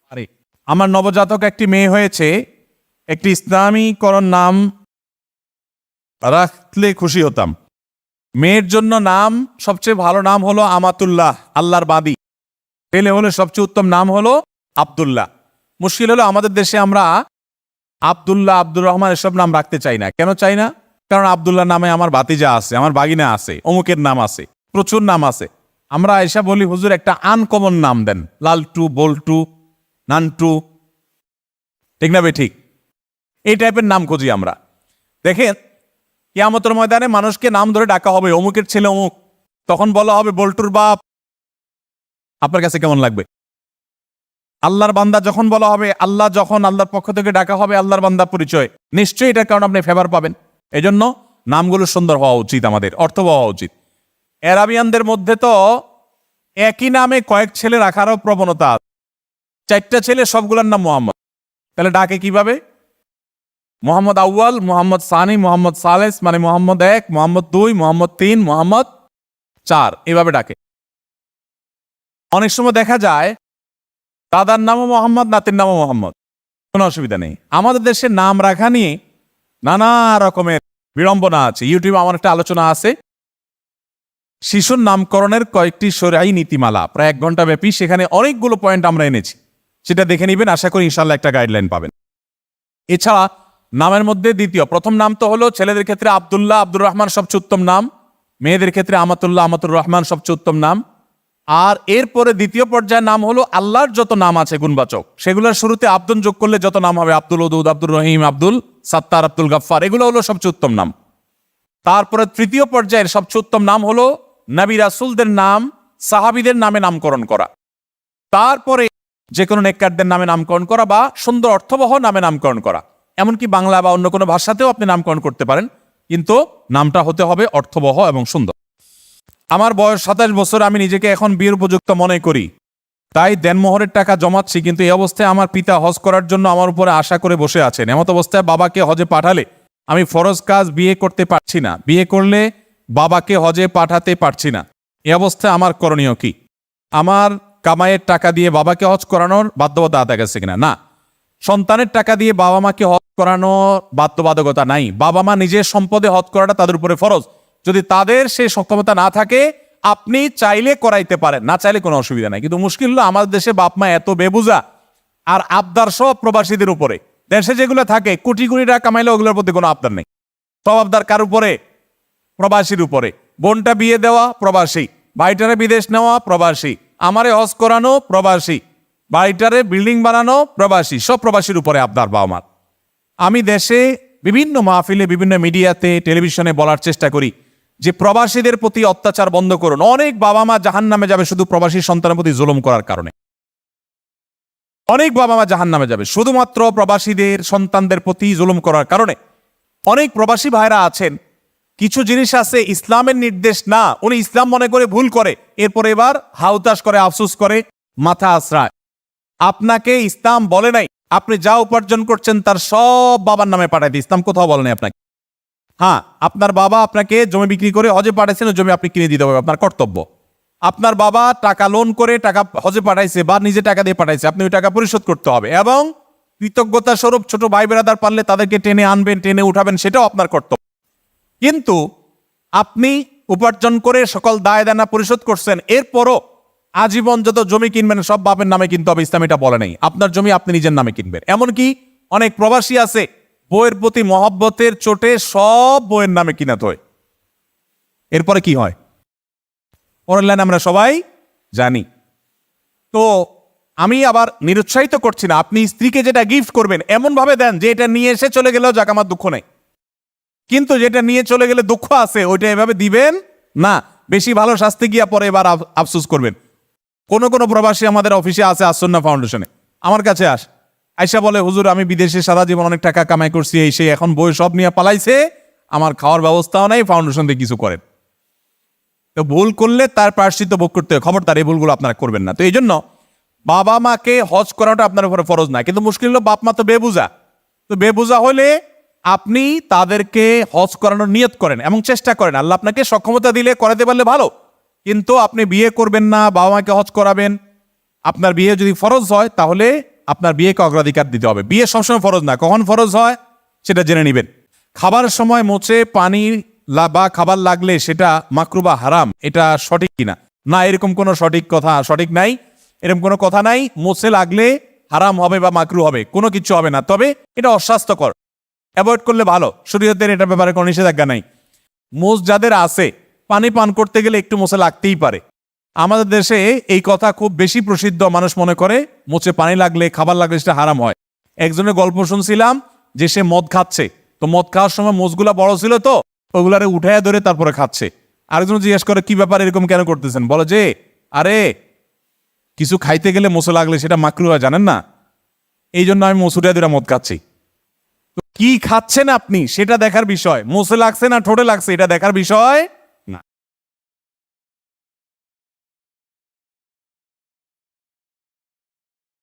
পারে। আমার নবজাতক একটি মেয়ে হয়েছে, একটি ইসলামীকরণ নাম রাখলে খুশি হতাম। মেয়ের জন্য নাম সবচেয়ে ভালো নাম হলো আমাতুল্লাহ, আল্লাহর বাদী। ছেলে হলে সবচেয়ে উত্তম নাম হলো আব্দুল্লাহ। মুশকিল হলো আমাদের দেশে আমরা আব্দুল্লাহ, আব্দুর রহমান এসব নাম রাখতে চাই না। কেন চাই না? কারণ আব্দুল্লাহ নামে আমার ভাতিজা আছে, আমার বাগিনা আছে, অমুকের নাম আছে, প্রচুর নাম আছে। আমরা এসা বলি হুজুর একটা আনকমন নাম দেন, লালটু, বল্টু, নান্টু, ঠিক না বে ঠিক? এই টাইপের নাম খুঁজি আমরা। দেখেন কিয়ামতের ময়দানে মানুষকে নাম ধরে ডাকা হবে, অমুকের ছেলে অমুক, তখন বলা হবে বল্টুর বাপ। আপনার কাছে কেমন লাগবে? আল্লাহর বান্দা যখন বলা হবে, আল্লাহ যখন আল্লাহর পক্ষ থেকে ডাকা হবে আল্লাহর বান্দা পরিচয়, নিশ্চয়ই এটার কারণে আপনি ফেভার পাবেন। এজন্য নামগুলো সুন্দর হওয়া উচিত, আমাদের অর্থ হওয়া উচিত। অ্যারাবিয়ানদের মধ্যে তো একই নামে কয়েক ছেলে রাখারও প্রবণতা আছে। 4টা ছেলে, সবগুলোর নাম মোহাম্মদ। তাহলে ডাকে কিভাবে? মোহাম্মদ আউয়াল, মোহাম্মদ সানি, মোহাম্মদ সালেস, মানে মোহাম্মদ 1, মোহাম্মদ 2, মোহাম্মদ 3, মোহাম্মদ 4, এভাবে ডাকে। অনেক সময় দেখা যায় দাদার নামও মোহাম্মদ, নাতির নামও মোহাম্মদ, কোনো অসুবিধা নেই। আমাদের দেশে নাম রাখা নিয়ে নানা রকমের বিড়ম্বনা আছে। ইউটিউবে আমার একটা আলোচনা আছে শিশুর নামকরণের কয়েকটি শরঈ নীতিমালা, প্রায় 1 ঘন্টা ব্যাপী। সেখানে অনেকগুলো পয়েন্ট আমরা এনেছি, সেটা দেখে নিবেন। আশা করি ইনশাল্লাহ একটা গাইডলাইন পাবেন। এছাড়া নামের মধ্যে প্রথম নাম তো হলো ছেলেদের ক্ষেত্রে আব্দুল্লাহ, আব্দুর রহমান সবচেয়ে উত্তম নাম। মেয়েদের ক্ষেত্রে আমাতুল্লাহ, আমাতুর রহমান সবচেয়ে উত্তম নাম। আর এরপরে দ্বিতীয় পর্যায়ের নাম হলো আল্লাহর যত নাম আছে গুণবাচক, সেগুলোর শুরুতে আব্দুন যোগ করলে যত নাম হবে, আব্দুল ওদুদ, আব্দুর রহিম, আব্দুল সাত্তার, আব্দুল গাফফার, এগুলো হলো সবচেয়ে উত্তম নাম। তারপরে তৃতীয় পর্যায়ের সবচেয়ে উত্তম নাম হলো নবী রাসূলদের নাম, সাহাবীদের নামে নামকরণ করা। তারপরে যে কোনো নেককারদের নামে নামকরণ করা বা সুন্দর অর্থবহ নামে নামকরণ করা। এমনকি বাংলা বা অন্য কোনো ভাষাতেও আপনি নামকরণ করতে পারেন, কিন্তু নামটা হতে হবে অর্থবহ এবং সুন্দর। আমার বয়স 27 বছর, আমি নিজেকে এখন বিয়ের উপযুক্ত মনে করি, তাই দেনমোহরের টাকা জমাচ্ছি। কিন্তু এই অবস্থায় আমার পিতা হজ করার জন্য আমার উপরে আশা করে বসে আছেন। এমত অবস্থায় বাবাকে হজে পাঠালে আমি ফরজ কাজ বিয়ে করতে পারছি না, বিয়ে করলে বাবাকে হজে পাঠাতে পারছি না। এই অবস্থায় আমার করণীয় কি? আমার কামাইয়ের টাকা দিয়ে বাবাকে হজ করানোর বাধ্যবাধকতা আদায় গেছে কিনা? না। সন্তানের টাকা দিয়ে বাবা মাকে হজ করানোর বাধ্যবাধকতা নাই। বাবা মা নিজের সম্পদে হজ করাটা তাদের উপরে ফরজ। যদি তাদের সেই সক্ষমতা না থাকে আপনি চাইলে করাইতে পারেন, না চাইলে কোনো অসুবিধা নাই। কিন্তু মুশকিল হলো আমাদের দেশে বাপ মা এত বেবুজা আর আবদার সব প্রবাসীদের উপরে। দেশে যেগুলো থাকে কোটি কোটি টাকা কামাইলে ওগুলোর প্রতি কোনো আবদার নেই। সব আবদার কার উপরে? প্রবাসীর উপরে। বোনটা বিয়ে দেওয়া প্রবাসী, ভাইটারে বিদেশ নেওয়া প্রবাসী, আমারে হজ করানো প্রবাসী, বাড়িটারে বিল্ডিং বানানো প্রবাসী, সব প্রবাসীর উপরে আবদার বাবা মার। আমি দেশে বিভিন্ন মাহফিলে, বিভিন্ন মিডিয়াতে, টেলিভিশনে বলার চেষ্টা করি যে প্রবাসীদের প্রতি অত্যাচার বন্ধ করুন। অনেক বাবা মা জাহান্নামে যাবে শুধু প্রবাসী সন্তানের প্রতি জুলুম করার কারণে। অনেক বাবা মা জাহান্নামে যাবে শুধুমাত্র প্রবাসীদের সন্তানদের প্রতি জুলুম করার কারণে। অনেক প্রবাসী ভাইরা আছেন, কিছু জিনিস আছে ইসলামের নির্দেশ না, উনি ইসলাম মনে করে ভুল করে, এরপরে এবার হাউতাস করে, আফসুস করে, মাথা আশ্রায়। আপনাকে ইসলাম বলে নাই আপনি যা উপার্জন করছেন তার সব বাবার নামে পাঠাই দিই, ইসলাম কোথাও বলে নাই আপনাকে। হ্যাঁ, আপনার বাবা আপনাকে জমি বিক্রি করে হজে পাঠাইছেন, জমি আপনি কিনে দিতে হবে, আপনার কর্তব্য। আপনার বাবা টাকা লোন করে টাকা হজে পাঠাইছে বা নিজে টাকা দিয়ে পাঠাইছে, আপনি ওই টাকা পরিশোধ করতে হবে। এবং কৃতজ্ঞতা স্বরূপ ছোট ভাই বেরাদার পারলে তাদেরকে টেনে আনবেন, টেনে উঠাবেন, সেটাও আপনার কর্তব্য। কিন্তু আপনি উপার্জন করে সকল দায় দানা পরিশোধ করছেন, এরপরও আজীবন যত জমি কিনবেন সব বাপের নামে কিনতে হবে, ইসলাম এটা বলে নাই। আপনার জমি আপনি নিজের নামে কিনবেন। এমনকি অনেক প্রবাসী আছে বইয়ের প্রতি মহব্বতের চোটে সব বইয়ের নামে কিনাতে হয়। এরপরে কি হয় পরের লাইন আমরা সবাই জানি। তো আমি আবার নিরুৎসাহিত করছি না, আপনি স্ত্রীকে যেটা গিফট করবেন এমন ভাবে দেন যে এটা নিয়ে এসে চলে গেলেও যাক আমার দুঃখ নেই, কিন্তু যেটা নিয়ে চলে গেলে দুঃখ আছে ওইটা এভাবে দিবেন না। বেশি ভালো শাস্তি গিয়া পরে এবার আফসোস করবেন। কোন কোন প্রবাসী আমাদের অফিসে আছে, আসন্না ফাউন্ডেশনে, আমার কাছে আইসা বলে হুজুর আমি বিদেশে সারা জীবন অনেক টাকা কামাই করছি, এই সেই, এখন বই সব নিয়ে পালাইছে, আমার খাওয়ার ব্যবস্থাও নাই, ফাউন্ডেশন দিয়ে কিছু করেন। তো ভুল করলে তার প্রায়শ্চিত্ত ভোগ করতে হয়, খবরদার এই ভুলগুলো আপনারা করবেন না। তো এই জন্য বাবা মাকে হজ করাটা আপনার উপরে ফরজ না, কিন্তু মুশকিল হলো বাপ মা তো বেবুজা। তো বেবুজা হলে আপনি তাদেরকে হজ করানোর নিয়ত করেন এবং চেষ্টা করেন, আল্লাহ আপনাকে সক্ষমতা দিলে করাতে পারলে ভালো। কিন্তু আপনি বিয়ে করবেন না, বাবা মাকে হজ করাবেন। আপনার বিয়ে যদি ফরজ হয় তাহলে আপনার বিয়েকে অগ্রাধিকার দিতে হবে। বিয়ে সবসময় ফরজ না, কখন ফরজ হয় সেটা জেনে নেবেন। খাবার সময় মোচে পানি বা খাবার লাগলে সেটা মাকরু বা হারাম, এটা সঠিক কিনা? না, এরকম কোনো সঠিক নাই, এরকম কোনো কথা নাই। মোছে লাগলে হারাম হবে বা মাকরু হবে, কোনো কিছু হবে না, তবে এটা অস্বাস্থ্যকর, অ্যাভয়েড করলে ভালো। শরীয়তের এটার ব্যাপারে কোনো নিষেধাজ্ঞা নাই। মোজ যাদের আছে, পানি পান করতে গেলে একটু মোছে লাগতেই পারে। আমাদের দেশে এই কথা খুব বেশি প্রসিদ্ধ, মানুষ মনে করে মোচে পানি লাগলে খাবার লাগলে সেটা হারাম হয়। একজনের গল্প শুনছিলাম যে সে মদ খাচ্ছে, তো মদ খাওয়ার সময় মোচগুলা বড় ছিল, তো ওগুলারে উঠাইয়া ধরে তারপরে খাচ্ছে। আরেকজন জিজ্ঞেস করে কি ব্যাপার, এরকম কেন করতেছেন? বলে যে আরে কিছু খাইতে গেলে মোচে লাগলে সেটা মাকরু হয়, জানেন না? এই জন্য আমি মোচ উঠাইয়া ধরে মদ খাচ্ছি। তো কি খাচ্ছেন আপনি সেটা দেখার বিষয়, মোচে লাগছে না ঠোঁটে লাগছে এটা দেখার বিষয়